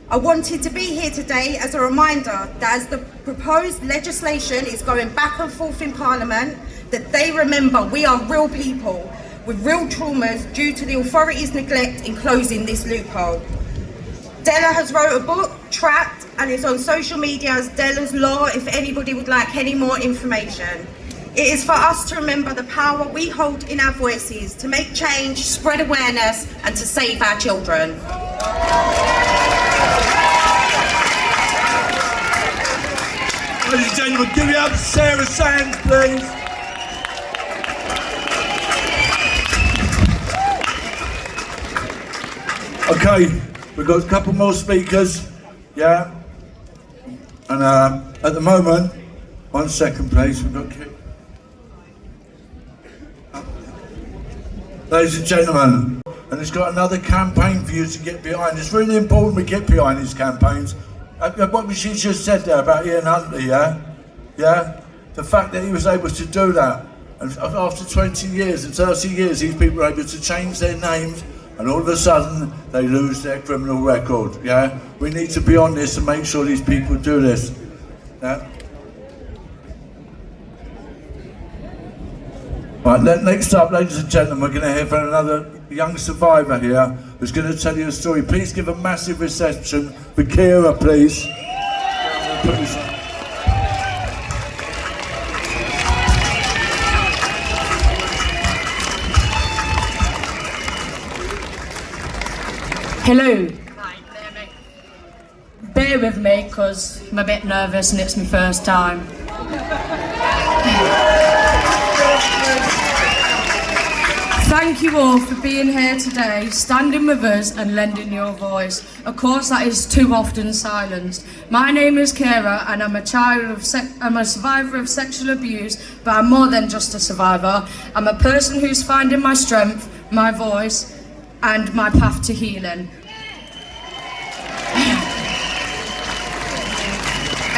I wanted to be here today as a reminder that as the proposed legislation is going back and forth in Parliament, that they remember we are real people with real traumas due to the authorities' neglect in closing this loophole. Della has wrote a book, Trapped, and is on social media as Della's Law if anybody would like any more information. It is for us to remember the power we hold in our voices to make change, spread awareness, and to save our children. Ladies and gentlemen, give it up to Sarah Sands, please. Okay, we've got a couple more speakers, yeah? And at the moment, 1 second please, we've got... Ladies and gentlemen, and it's got another campaign for you to get behind. It's really important we get behind these campaigns. What she just said there about Ian Huntley, yeah? Yeah? The fact that he was able to do that. And after 20 years and 30 years, these people are able to change their names and all of a sudden they lose their criminal record, yeah? We need to be on this and make sure these people do this, yeah? Right, next up, ladies and gentlemen, we're going to hear from another young survivor here who's going to tell you a story. Please give a massive reception for Kira, please. Hello. Bear with me because I'm a bit nervous and it's my first time. Thank you all for being here today, standing with us and lending your voice. Of course, that is too often silenced. My name is Kira and I'm a survivor of sexual abuse, but I'm more than just a survivor. I'm a person who's finding my strength, my voice, and my path to healing.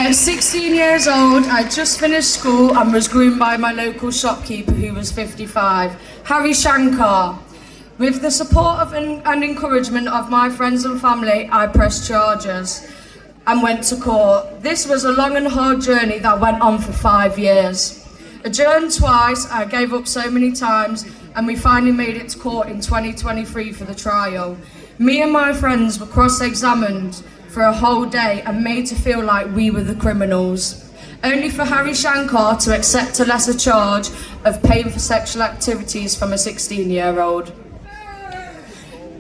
At 16 years old, I just finished school and was groomed by my local shopkeeper who was 55, Harry Shankar. With the support of and encouragement of my friends and family, I pressed charges and went to court. This was a long and hard journey that went on for 5 years. Adjourned twice, I gave up so many times, and we finally made it to court in 2023 for the trial. Me and my friends were cross-examined for a whole day and made to feel like we were the criminals, only for Harry Shankar to accept a lesser charge of paying for sexual activities from a 16-year-old.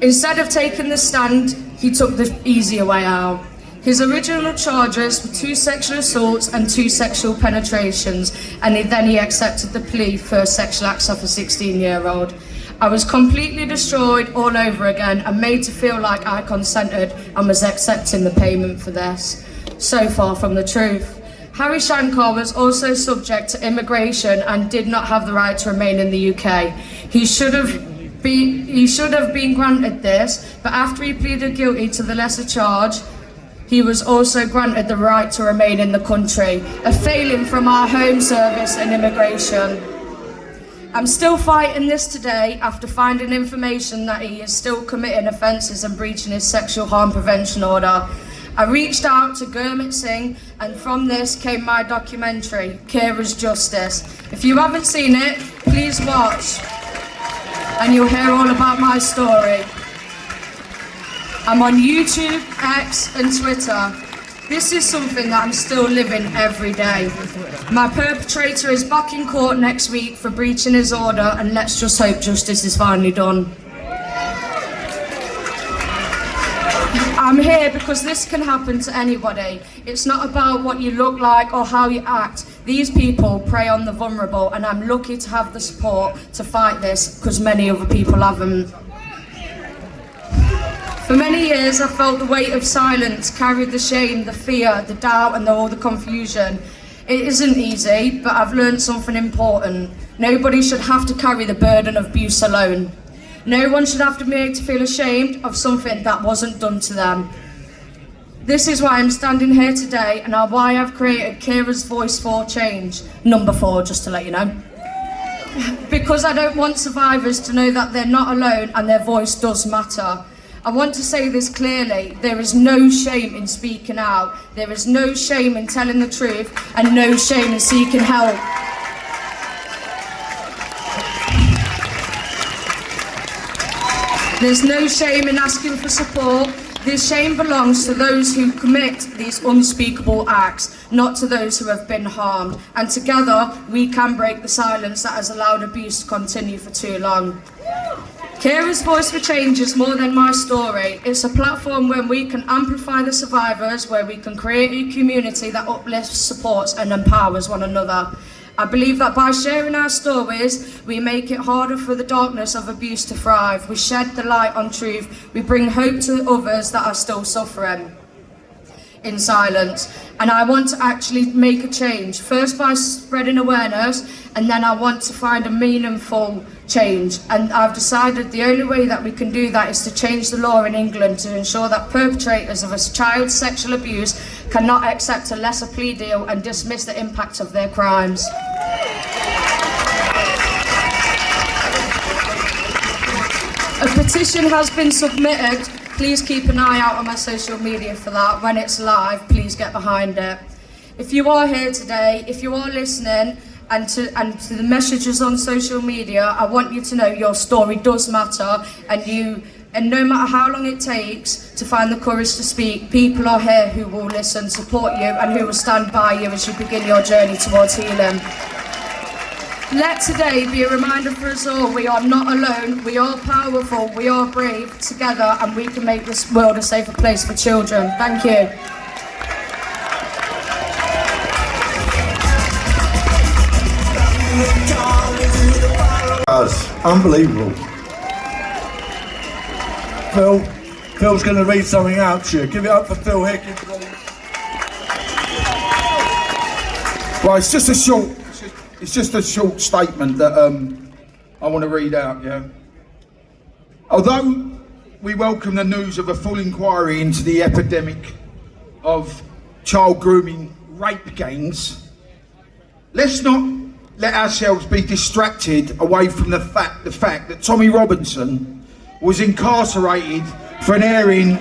Instead of taking the stand, he took the easier way out. His original charges were 2 sexual assaults and 2 sexual penetrations, and then he accepted the plea for sexual acts of a 16-year-old. I was completely destroyed all over again and made to feel like I consented and was accepting the payment for this. So far from the truth. Harry Shankar was also subject to immigration and did not have the right to remain in the UK. He should have been granted this, but after he pleaded guilty to the lesser charge, he was also granted the right to remain in the country, a failing from our Home Service and immigration. I'm still fighting this today after finding information that he is still committing offences and breaching his sexual harm prevention order. I reached out to Gurmit Singh, and from this came my documentary, Kira's Justice. If you haven't seen it, please watch, and you'll hear all about my story. I'm on YouTube, X and Twitter. This is something that I'm still living every day. My perpetrator is back in court next week for breaching his order, and let's just hope justice is finally done. I'm here because this can happen to anybody. It's not about what you look like or how you act. These people prey on the vulnerable, and I'm lucky to have the support to fight this because many other people haven't. For many years, I felt the weight of silence, carried the shame, the fear, the doubt, and all the confusion. It isn't easy, but I've learned something important. Nobody should have to carry the burden of abuse alone. No one should have to be made to feel ashamed of something that wasn't done to them. This is why I'm standing here today, and why I've created Kira's Voice for Change, number 4, just to let you know. Because I don't want survivors to know that they're not alone and their voice does matter. I want to say this clearly, there is no shame in speaking out, there is no shame in telling the truth, and no shame in seeking help. There's no shame in asking for support. This shame belongs to those who commit these unspeakable acts, not to those who have been harmed. And together, we can break the silence that has allowed abuse to continue for too long. Kira's Voice for Change is more than my story. It's a platform where we can amplify the survivors, where we can create a community that uplifts, supports and empowers one another. I believe that by sharing our stories, we make it harder for the darkness of abuse to thrive. We shed the light on truth. We bring hope to others that are still suffering in silence. And I want to actually make a change, first by spreading awareness, and then I want to find a meaningful change. And I've decided the only way that we can do that is to change the law in England to ensure that perpetrators of a child's sexual abuse cannot accept a lesser plea deal and dismiss the impact of their crimes. A petition has been submitted. Please keep an eye out on my social media for that. When it's live, please get behind it. If you are here today, if you are listening, and to the messages on social media, I want you to know your story does matter, and no matter how long it takes to find the courage to speak, people are here who will listen, support you, and who will stand by you as you begin your journey towards healing. Let today be a reminder for us all, we are not alone, we are powerful, we are brave, together, and we can make this world a safer place for children. Thank you. Unbelievable. Phil's going to read something out to you. Give it up for Phil Hickins. Well, it's just a short statement that I want to read out, yeah. Although we welcome the news of a full inquiry into the epidemic of child grooming rape gangs, let's not let ourselves be distracted away from the fact that Tommy Robinson was incarcerated for an airing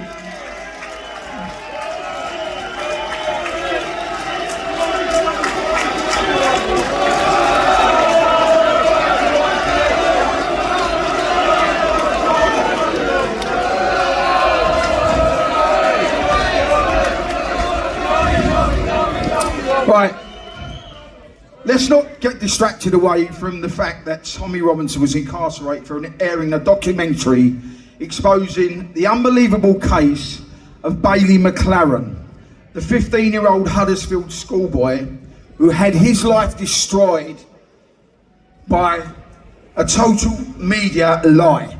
Right. Let's not get distracted away from the fact that Tommy Robinson was incarcerated for airing a documentary exposing the unbelievable case of Bailey McLaren, the 15-year-old Huddersfield schoolboy who had his life destroyed by a total media lie.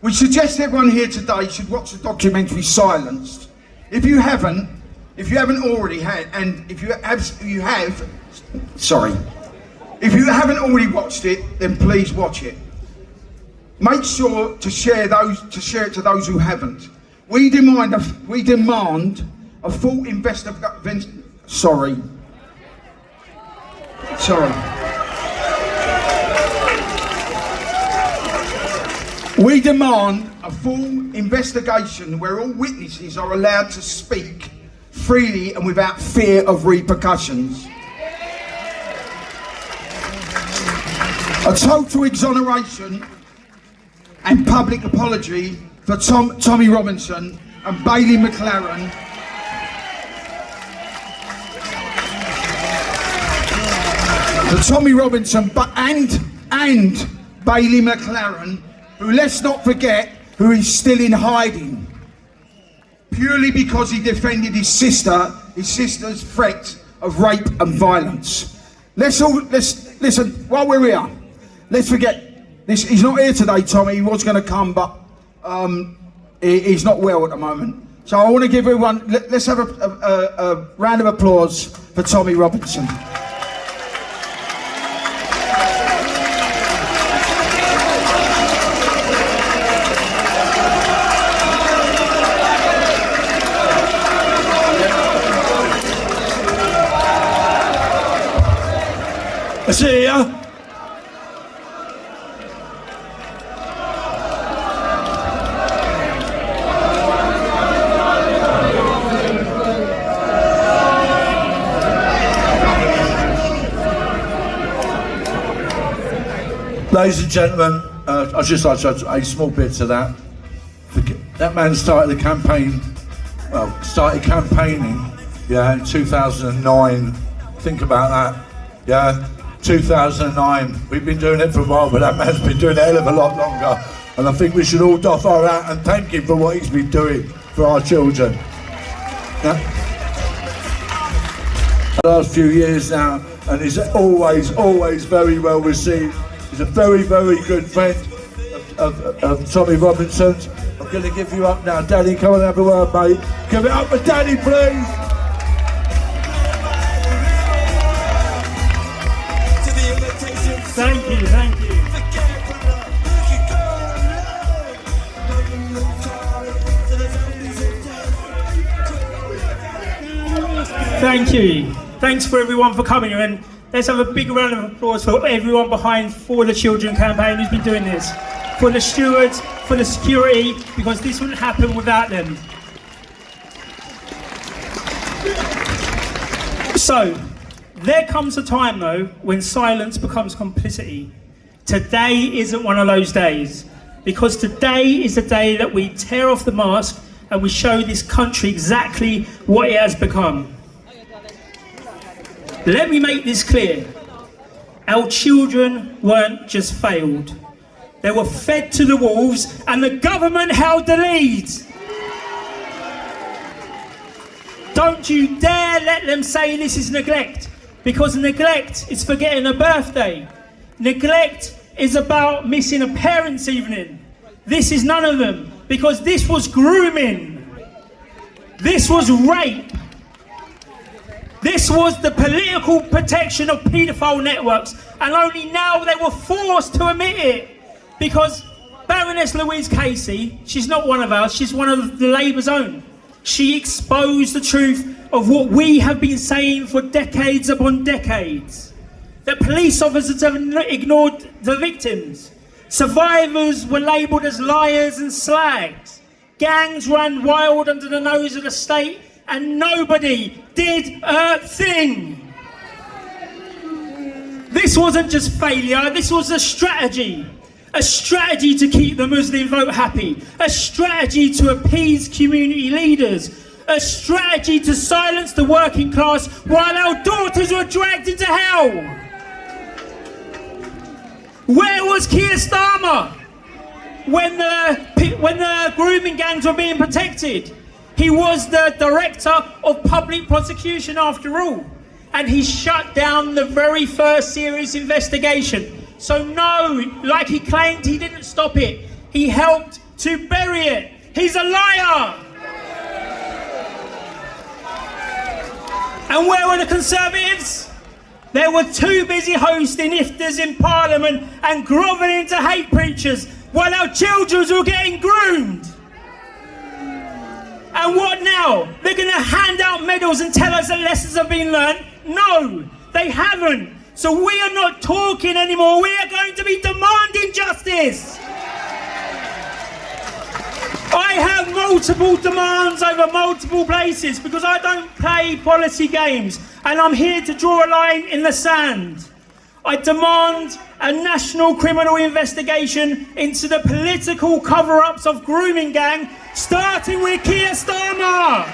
We suggest everyone here today should watch the documentary Silenced. If you haven't already had, and if you haven't already watched it, then please watch it. Make sure to share it to those who haven't. We demand a full investigation. Sorry. We demand a full investigation where all witnesses are allowed to speak freely and without fear of repercussions. A total exoneration and public apology for Tommy Robinson and Bailey McLaren. For Tommy Robinson and Bailey McLaren, who, let's not forget, who is still in hiding, purely because he defended his sister's threat of rape and violence. Let's listen, while we're here, let's forget this. He's not here today, Tommy. He was going to come, but he's not well at the moment. So I want to give everyone, let's have a round of applause for Tommy Robinson. I see ya. Ladies and gentlemen, I'd just like to add a small bit to that. That man started campaigning, yeah, in 2009. Think about that, yeah. 2009. We've been doing it for a while, but that man's been doing it a hell of a lot longer. And I think we should all doff our hat and thank him for what he's been doing for our children. Yeah. The last few years now, and he's always very well received. He's a very, very good friend of Tommy Robinson's. I'm going to give you up now. Daddy, come and have a word, mate. Give it up for Daddy, please. Thank you, thank you. Thank you. Thanks for everyone for coming, and let's have a big round of applause for everyone behind For the Children campaign who's been doing this. For the stewards, for the security, because this wouldn't happen without them. So, there comes a time though when silence becomes complicity. Today isn't one of those days, because today is the day that we tear off the mask and we show this country exactly what it has become. Let me make this clear. Our children weren't just failed. They were fed to the wolves and the government held the lead. Don't you dare let them say this is neglect, because neglect is forgetting a birthday. Neglect is about missing a parents' evening. This is none of them, because this was grooming. This was rape. This was the political protection of paedophile networks, and only now they were forced to admit it, because Baroness Louise Casey, she's not one of ours, she's one of the Labour's own. She exposed the truth of what we have been saying for decades upon decades. That police officers have ignored the victims. Survivors were labelled as liars and slags. Gangs ran wild under the nose of the state, and nobody did a thing. This wasn't just failure, this was a strategy. A strategy to keep the Muslim vote happy. A strategy to appease community leaders. A strategy to silence the working class while our daughters were dragged into hell. Where was Keir Starmer when the grooming gangs were being protected? He was the director of public prosecution after all, and he shut down the very first serious investigation. So no, like he claimed, he didn't stop it. He helped to bury it. He's a liar. And where were the Conservatives? They were too busy hosting iftars in Parliament and grovelling to hate preachers while our children were getting groomed. And what now? They're going to hand out medals and tell us that lessons have been learned? No, they haven't. So we are not talking anymore. We are going to be demanding justice. I have multiple demands over multiple places because I don't play policy games, and I'm here to draw a line in the sand. I demand a national criminal investigation into the political cover-ups of grooming gang, starting with Keir Starmer.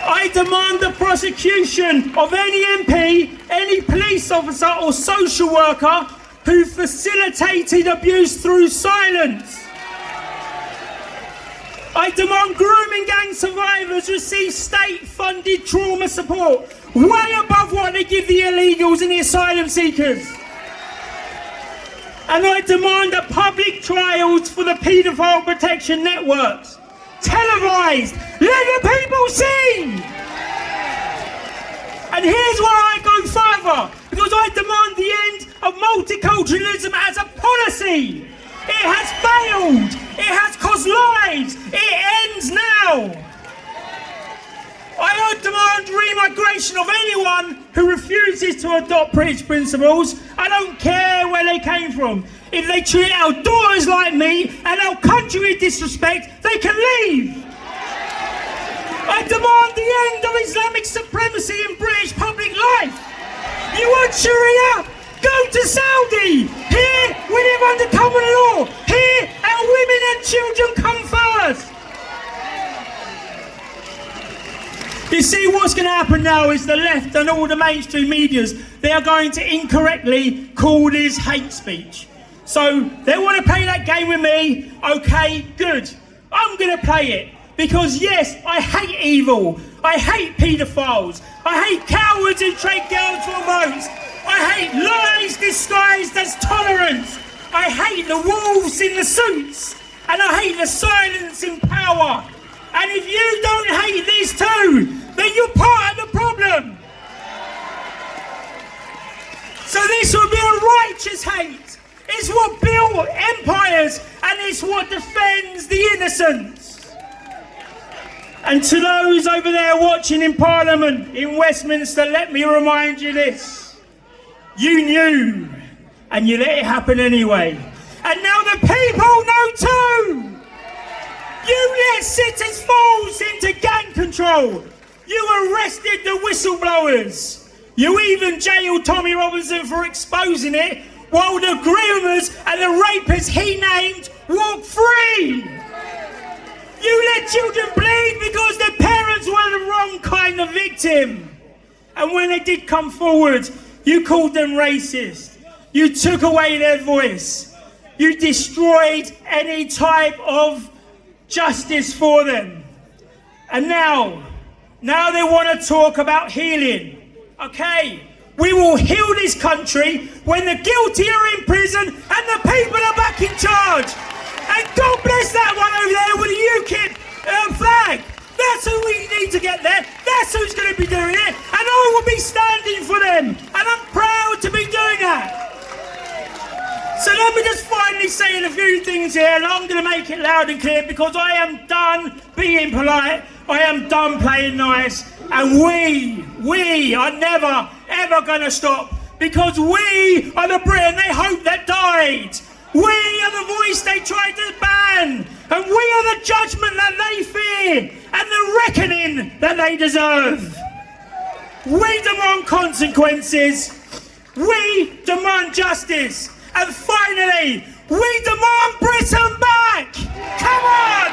I demand the prosecution of any MP, any police officer or social worker who facilitated abuse through silence. I demand grooming gang survivors receive state-funded trauma support, way above what they give the illegals and the asylum seekers. And I demand a public trials for the paedophile protection networks. Televised, let the people see! And here's where I go further, because I demand the end of multiculturalism as a policy. It has failed, it has cost lives, it ends now. I demand remigration of anyone who refuses to adopt British principles. I don't care where they came from. If they treat our daughters like me and our country with disrespect, they can leave. I demand the end of Islamic supremacy in British public life. You want Sharia? Go to Saudi. Here we live under common law. Here our women and children come first. You see, what's going to happen now is the left and all the mainstream medias, they are going to incorrectly call this hate speech. So they want to play that game with me. Okay, good. I'm going to play it. Because yes, I hate evil. I hate paedophiles. I hate cowards who trade girls for votes. I hate lies disguised as tolerance. I hate the wolves in the suits. And I hate the silence in power. And if you don't hate these two, then you're part of the problem. So this will be a righteous hate. It's what built empires, and it's what defends the innocents. And to those over there watching in Parliament in Westminster, let me remind you this. You knew, and you let it happen anyway. And now the people know too. You let sit-as fools into gang control. You arrested the whistleblowers. You even jailed Tommy Robinson for exposing it, while the groomers and the rapists he named walk free. You let children bleed because their parents were the wrong kind of victim. And when they did come forward, you called them racist. You took away their voice. You destroyed any type of justice for them. And now they want to talk about healing. Okay, we will heal this country when the guilty are in prison and the people are back in charge. And God bless that one over there with the UKIP flag. That's who we need to get there. That's who's going to be doing it. And I will be standing for them. And I'm proud to be doing that. So let me just finally say a few things here, and I'm going to make it loud and clear because I am done being polite. I am done playing nice. And we are never, ever going to stop, because we are the Britain they hoped that died. We are the voice they tried to ban. And we are the judgment that they fear and the reckoning that they deserve. We demand consequences. We demand justice. And finally, we demand Britain back! Come on!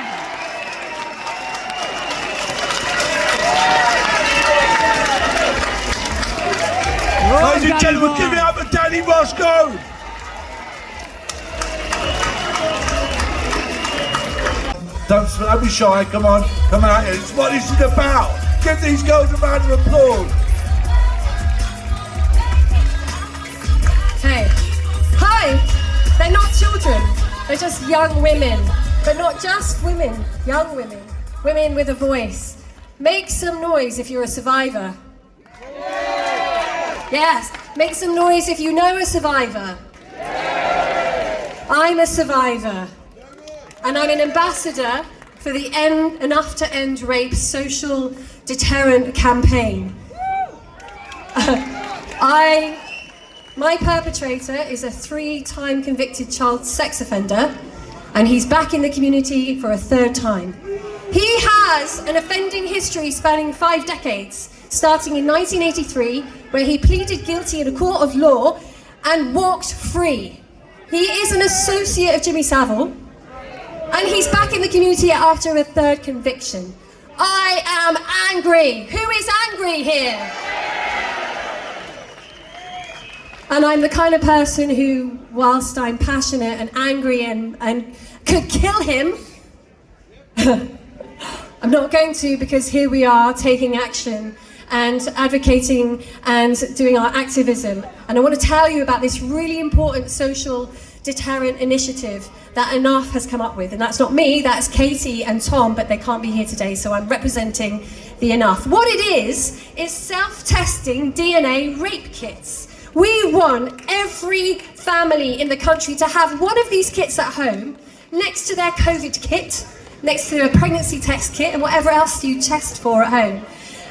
Ladies and gentlemen, give it up for Danny Roscoe! Don't be shy, come on, come out here. It's what this is about. Give these girls a round of applause. Hey. Hi! They're not children, they're just young women. But not just women, young women. Women with a voice. Make some noise if you're a survivor. Yes, make some noise if you know a survivor. I'm a survivor. And I'm an ambassador for the Enough to End Rape social deterrent campaign. My perpetrator is a 3-time convicted child sex offender, and he's back in the community for a 3rd time. He has an offending history spanning 5 decades, starting in 1983, where he pleaded guilty in a court of law and walked free. He is an associate of Jimmy Savile, and he's back in the community after a 3rd conviction. I am angry. Who is angry here? And I'm the kind of person who, whilst I'm passionate and angry and could kill him, I'm not going to, because here we are taking action and advocating and doing our activism. And I want to tell you about this really important social deterrent initiative that Enough has come up with. And that's not me, that's Katie and Tom, but they can't be here today, so I'm representing the Enough. What it is self-testing DNA rape kits. We want every family in the country to have one of these kits at home, next to their COVID kit, next to a pregnancy test kit, and whatever else you test for at home.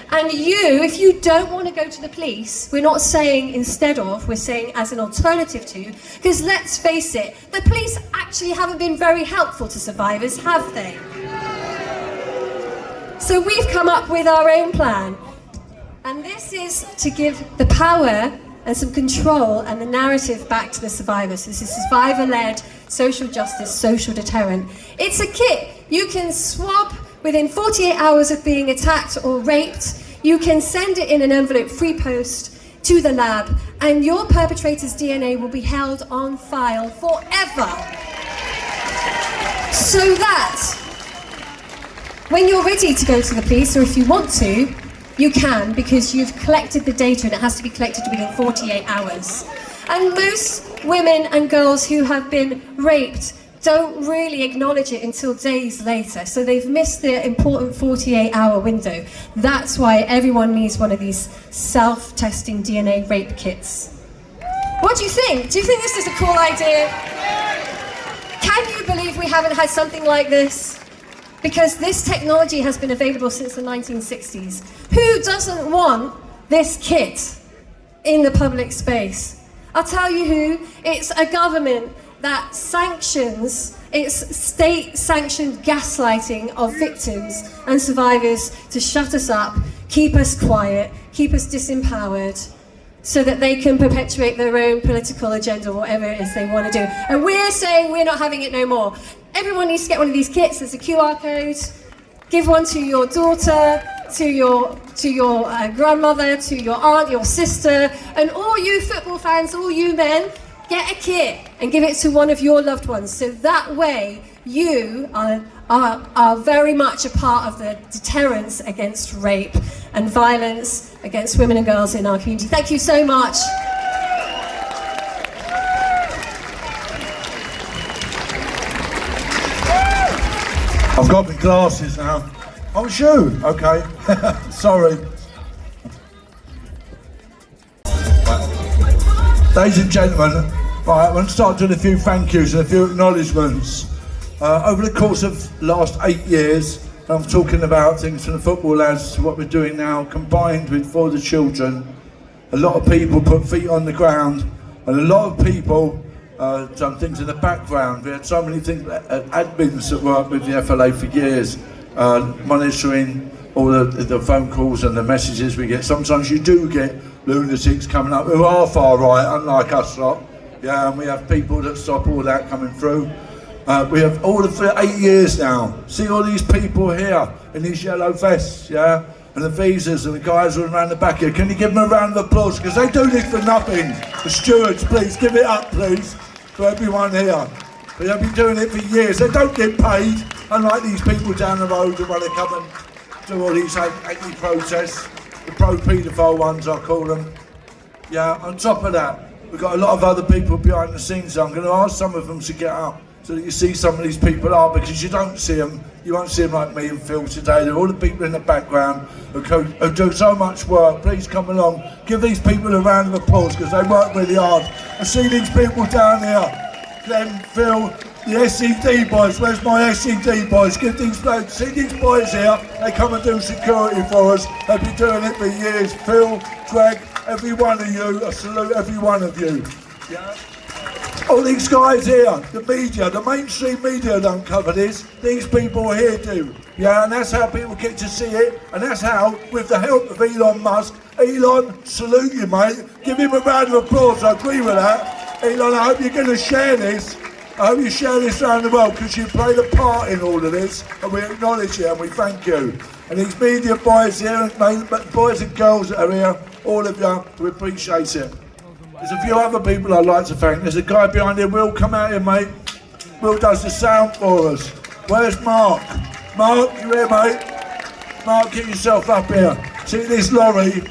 And you, if you don't want to go to the police, we're not saying instead of, we're saying as an alternative to, because let's face it, the police actually haven't been very helpful to survivors, have they? So we've come up with our own plan. And this is to give the power and some control and the narrative back to the survivors. This is survivor-led social justice, social deterrent. It's a kit. You can swap within 48 hours of being attacked or raped, you can send it in an envelope free post to the lab, and your perpetrator's DNA will be held on file forever. So that when you're ready to go to the police, or if you want to, you can, because you've collected the data and it has to be collected within 48 hours. And most women and girls who have been raped don't really acknowledge it until days later, so they've missed the important 48-hour window. That's why everyone needs one of these self-testing DNA rape kits. What do you think? Do you think this is a cool idea? Can you believe we haven't had something like this? Because this technology has been available since the 1960s. Who doesn't want this kit in the public space? I'll tell you who. It's a government that sanctions, it's state-sanctioned gaslighting of victims and survivors to shut us up, keep us quiet, keep us disempowered, so that they can perpetuate their own political agenda, whatever it is they want to do. And we're saying we're not having it no more. Everyone needs to get one of these kits. There's a QR code. Give one to your daughter, to your grandmother, to your aunt, your sister, and all you football fans, all you men, get a kit and give it to one of your loved ones. So that way you are very much a part of the deterrence against rape and violence against women and girls in our community. Thank you so much. I've got my glasses now. Oh, shoe. Okay. Sorry. Ladies and gentlemen, right, I'm going to start doing a few thank yous and a few acknowledgements. Over the course of the last 8 years, I'm talking about things from the football lads to what we're doing now, combined with For the Children. A lot of people put feet on the ground, and a lot of people done things in the background. We had so many things, admins that worked with the FLA for years, monitoring all the phone calls and the messages we get. Sometimes you do get lunatics coming up who are far right, unlike us lot. Yeah, and we have people that stop all that coming through. We have all of for 8 years now. See all these people here in these yellow vests, yeah? And the visas and the guys all around the back here. Can you give them a round of applause? Because they do this for nothing. The stewards, please, give it up, please, for everyone here. They've been doing it for years. They don't get paid, unlike these people down the road who want to come and do all these anti-protests. The pro-paedophile ones, I call them. Yeah, on top of that, we've got a lot of other people behind the scenes. So I'm going to ask some of them to get up so that you see some of these people are, because you don't see them. You won't see them like me and Phil today. They're all the people in the background who do so much work. Please come along. Give these people a round of applause because they work really hard. I see these people down here. Glenn, Phil, the SED boys. Where's my SED boys? Give these blokes, see these boys here. They come and do security for us. They've been doing it for years. Phil, Greg, every one of you. I salute every one of you. Yeah. All these guys here, the media, the mainstream media don't cover this. These people here do. Yeah, and that's how people get to see it. And that's how, with the help of Elon Musk, Elon, salute you, mate. Give him a round of applause. I agree with that. Elon, I hope you're going to share this. I hope you share this around the world because you played a part in all of this. And we acknowledge you and we thank you. And these media boys here, boys and girls that are here, all of you, we appreciate it. There's a few other people I'd like to thank. There's a guy behind here, Will, come out here, mate. Will does the sound for us. Where's Mark? Mark, you here, mate? Mark, get yourself up here. See this lorry?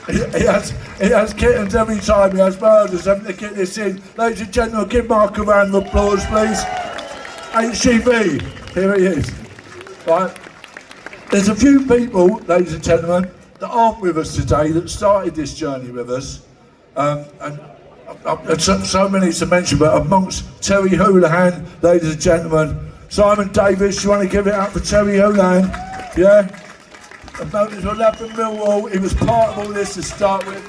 He has kittens every time. He has murders having to get this in. Ladies and gentlemen, give Mark a round of applause, please. HCV, here he is. Right. There's a few people, ladies and gentlemen, that aren't with us today that started this journey with us. And so many to mention, but amongst Terry Houlihan, ladies and gentlemen, Simon Davis, you want to give it up for Terry Houlihan? Yeah? And notice we'll have from Millwall, he was part of all this to start with.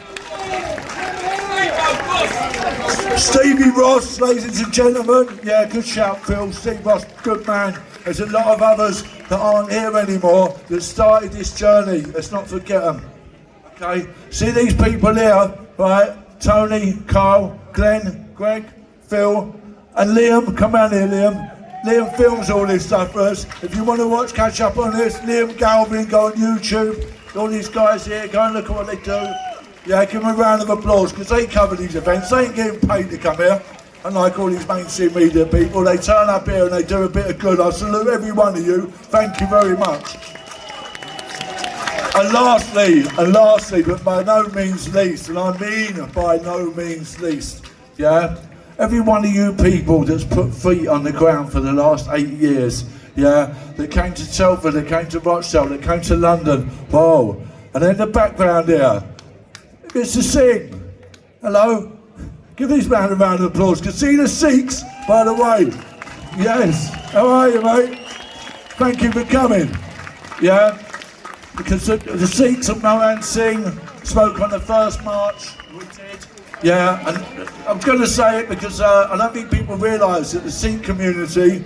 Stevie Ross, ladies and gentlemen, yeah, good shout, Phil. Steve Ross, good man. There's a lot of others that aren't here anymore that started this journey. Let's not forget them. Okay, see these people here, right? Tony, Carl, Glenn, Greg, Phil, and Liam. Come on here, Liam. Liam films all this stuff for us. If you want to catch up on this, Liam Galvin, go on YouTube. All these guys here, go and look at what they do. Yeah, give them a round of applause, because they cover these events. They ain't getting paid to come here. Unlike all these mainstream media people, they turn up here and they do a bit of good. I salute every one of you. Thank you very much. And lastly, but by no means least, and I mean by no means least, yeah, every one of you people that's put feet on the ground for the last 8 years, yeah, that came to Telford, that came to Rochdale, that came to London, whoa, and in the background here, Mr. Singh, hello, give these man a round of applause. Casino Sikhs, by the way, yes, how are you, mate? Thank you for coming, yeah. Because the Sikhs of Mohan Singh spoke on the first march, we did. Yeah, and I'm going to say it because I don't think people realise that the Sikh community,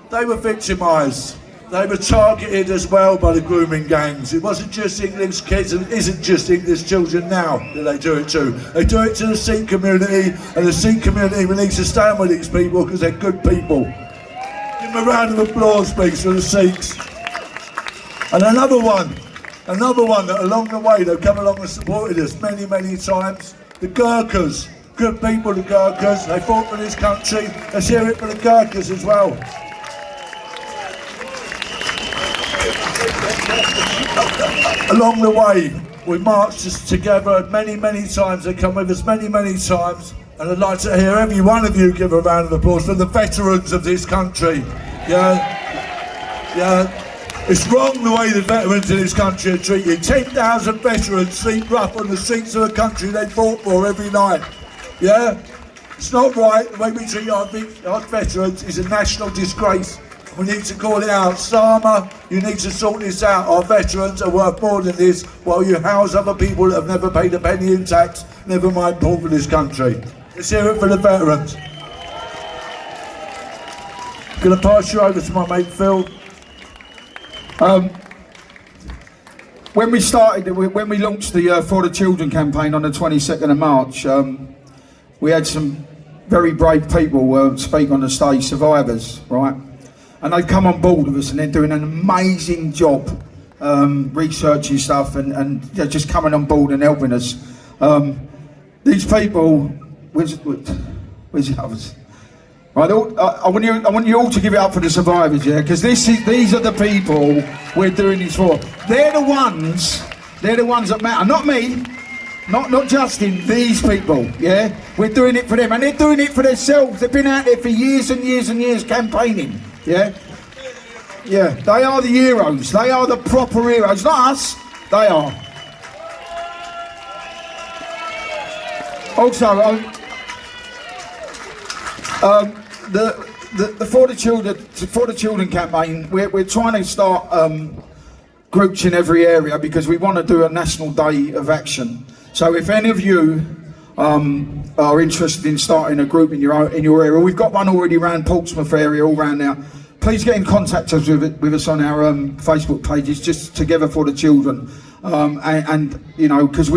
they were victimised. They were targeted as well by the grooming gangs. It wasn't just English kids, and it isn't just English children now that they do it to. They do it to the Sikh community, and the Sikh community needs to stand with these people because they're good people. Give them a round of applause, please, for the Sikhs. And another one that along the way they've come along and supported us many, many times. The Gurkhas, good people, the Gurkhas, they fought for this country. Let's hear it for the Gurkhas as well. Along the way, we marched together many, many times. They come with us many, many times. And I'd like to hear every one of you give a round of applause for the veterans of this country. Yeah. It's wrong the way the veterans in this country are treated. 10,000 veterans sleep rough on the streets of the country they fought for every night. Yeah? It's not right. The way we treat our veterans is a national disgrace. We need to call it out. Sama, you need to sort this out. Our veterans are worth more than this, while you house other people that have never paid a penny in tax, never mind fought for this country. Let's hear it for the veterans. I'm going to pass you over to my mate Phil. When we launched the For the Children campaign on the 22nd of March, we had some very brave people speak on the stage, survivors, right? And they've come on board with us and they're doing an amazing job researching stuff and they're just coming on board and helping us. These people, where's the others? Right, I want you all to give it up for the survivors, yeah, because these are the people we're doing this for. They're the ones that matter, not me, not Justin. These people, yeah, we're doing it for them, and they're doing it for themselves. They've been out there for years and years and years campaigning, yeah. They are the heroes. They are the proper heroes, not us. They are. Also, the For the Children campaign, we're trying to start groups in every area because we want to do a national day of action. So if any of you are interested in starting a group in your area, we've got one already around Portsmouth area, all around now. Please get in contact with us on our Facebook pages, just Together for the Children, and you know, because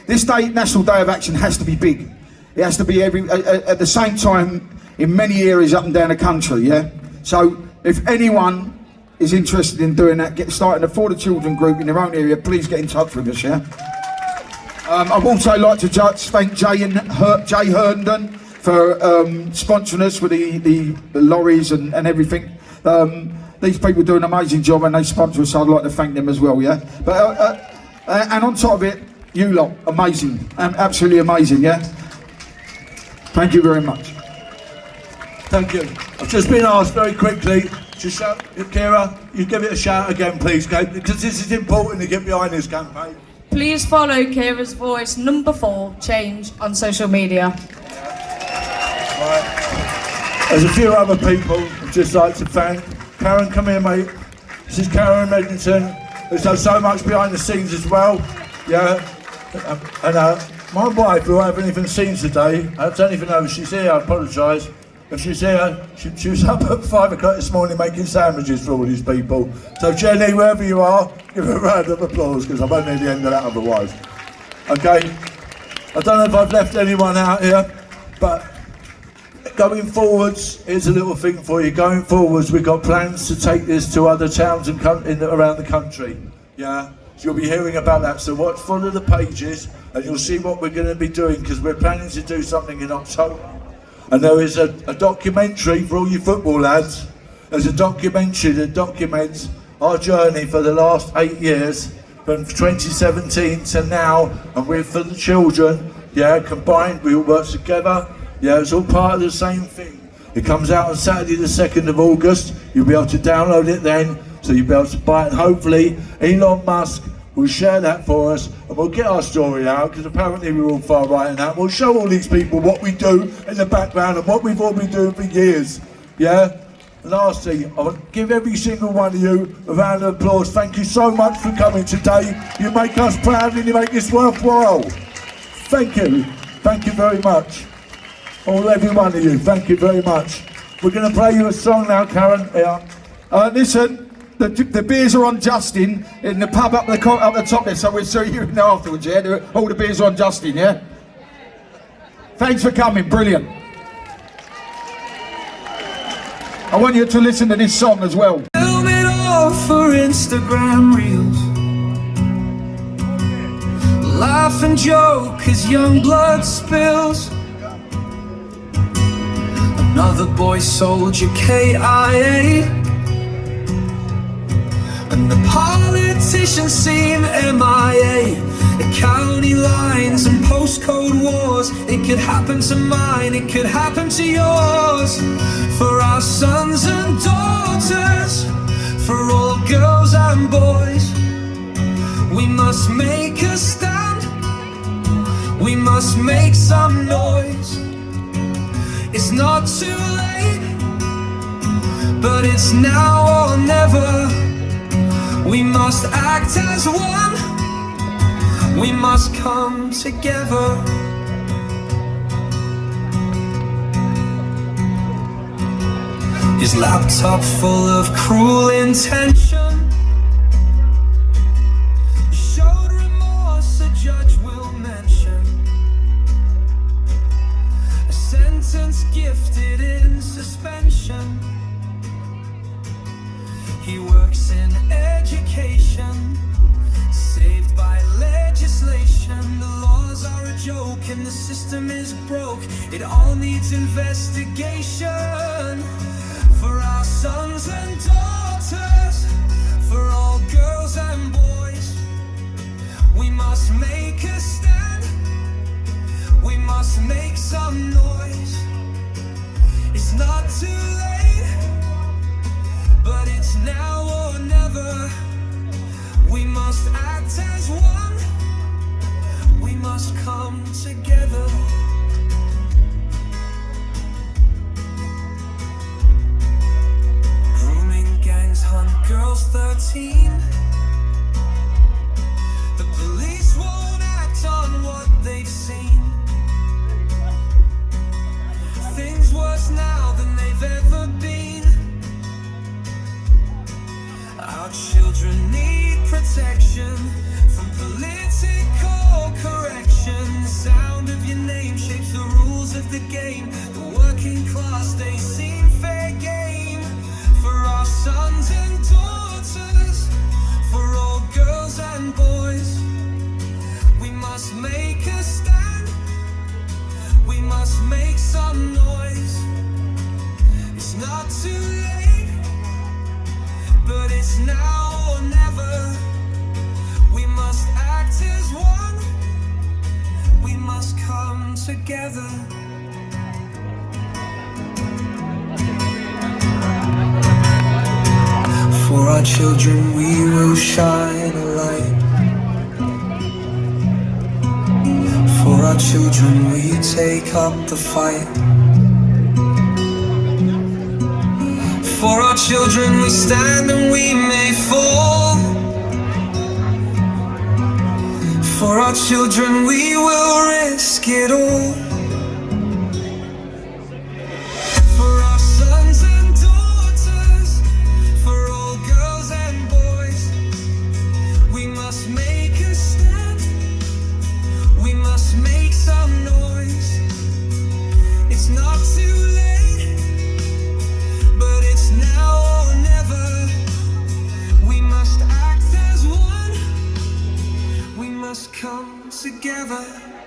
this day, National Day of Action, has to be big. It has to be at the same time in many areas up and down the country, yeah? So if anyone is interested in doing that, starting a For the Children group in their own area, please get in touch with us, yeah? I'd also like to thank Jay Herndon for sponsoring us with the lorries and everything. These people do an amazing job and they sponsor us, so I'd like to thank them as well, yeah? But and on top of it, you lot, amazing, absolutely amazing, yeah? Thank you very much. Thank you. I've just been asked very quickly to shout, Kira, you give it a shout again, please, okay? Because this is important to get behind this campaign. Please follow Kira's Voice #4 Change on social media. Right. There's a few other people I'd just like to thank. Karen, come here, mate. This is Karen Edmonton, who's done so much behind the scenes as well. Yeah. And my wife, who I haven't even seen today, I don't even know if she's here, I apologise. If she's here, she was up at 5 o'clock this morning making sandwiches for all these people. So Jenny, wherever you are, give her a round of applause, because I won't need the end of that otherwise. Okay? I don't know if I've left anyone out here, but Going forwards, here's a little thing for you. Going forwards, we've got plans to take this to other towns and around the country. Yeah, so you'll be hearing about that. So watch, follow the pages, and you'll see what we're going to be doing, because we're planning to do something in October. And there is a documentary for all you football lads. There's a documentary that documents our journey for the last 8 years, from 2017 to now, and we're for the children. Yeah, combined, we all work together. Yeah, it's all part of the same thing. It comes out on Saturday the 2nd of August. You'll be able to download it then, so you'll be able to buy it. And hopefully Elon Musk will share that for us, and we'll get our story out, because apparently we're all far right in that. We'll show all these people what we do in the background and what we've all been doing for years. Yeah? Lastly, I want to give every single one of you a round of applause. Thank you so much for coming today. You make us proud and you make this worthwhile. Thank you. Thank you very much. Every one of you, thank you very much. We're going to play you a song now, Karen. Yeah. Listen, the beers are on Justin in the pub up the top there, so we'll see you afterwards, yeah? All the beers are on Justin, yeah? Thanks for coming, brilliant. I want you to listen to this song as well. Film it all for Instagram reels. Laugh and joke as young blood spills. Another boy soldier KIA, and the politicians seem MIA. The county lines and postcode wars. It could happen to mine, it could happen to yours. For our sons and daughters, for all girls and boys, we must make a stand. We must make some noise. It's not too late, but it's now or never. We must act as one. We must come together. His laptop full of cruel intention showed remorse, a judge will mention. A sentence gifted in suspension. He works in education, saved by legislation. The laws are a joke and the system is broke. It all needs investigation. For our sons and daughters, for all girls and boys, we must make a stand. We must make some noise. It's not too late, but it's now or never. We must act as one. We must come together. Grooming gangs hunt girls 13. The police won't act on what they've seen. Things worse now than they've ever been. Our children need protection from political correction. The sound of your name shapes the rules of the game. The working class, they seem fair game. For our sons and daughters, for all girls and boys, we must make a stand. We must make some noise. It's not too late, but it's now or never. We must act as one. We must come together. For our children we will shine a light. For our children we take up the fight. For our children we stand and we may fall. For our children we will risk it all. For our sons and daughters, for all girls and boys, we must make a stand. We must make some noise. It's not too late. together.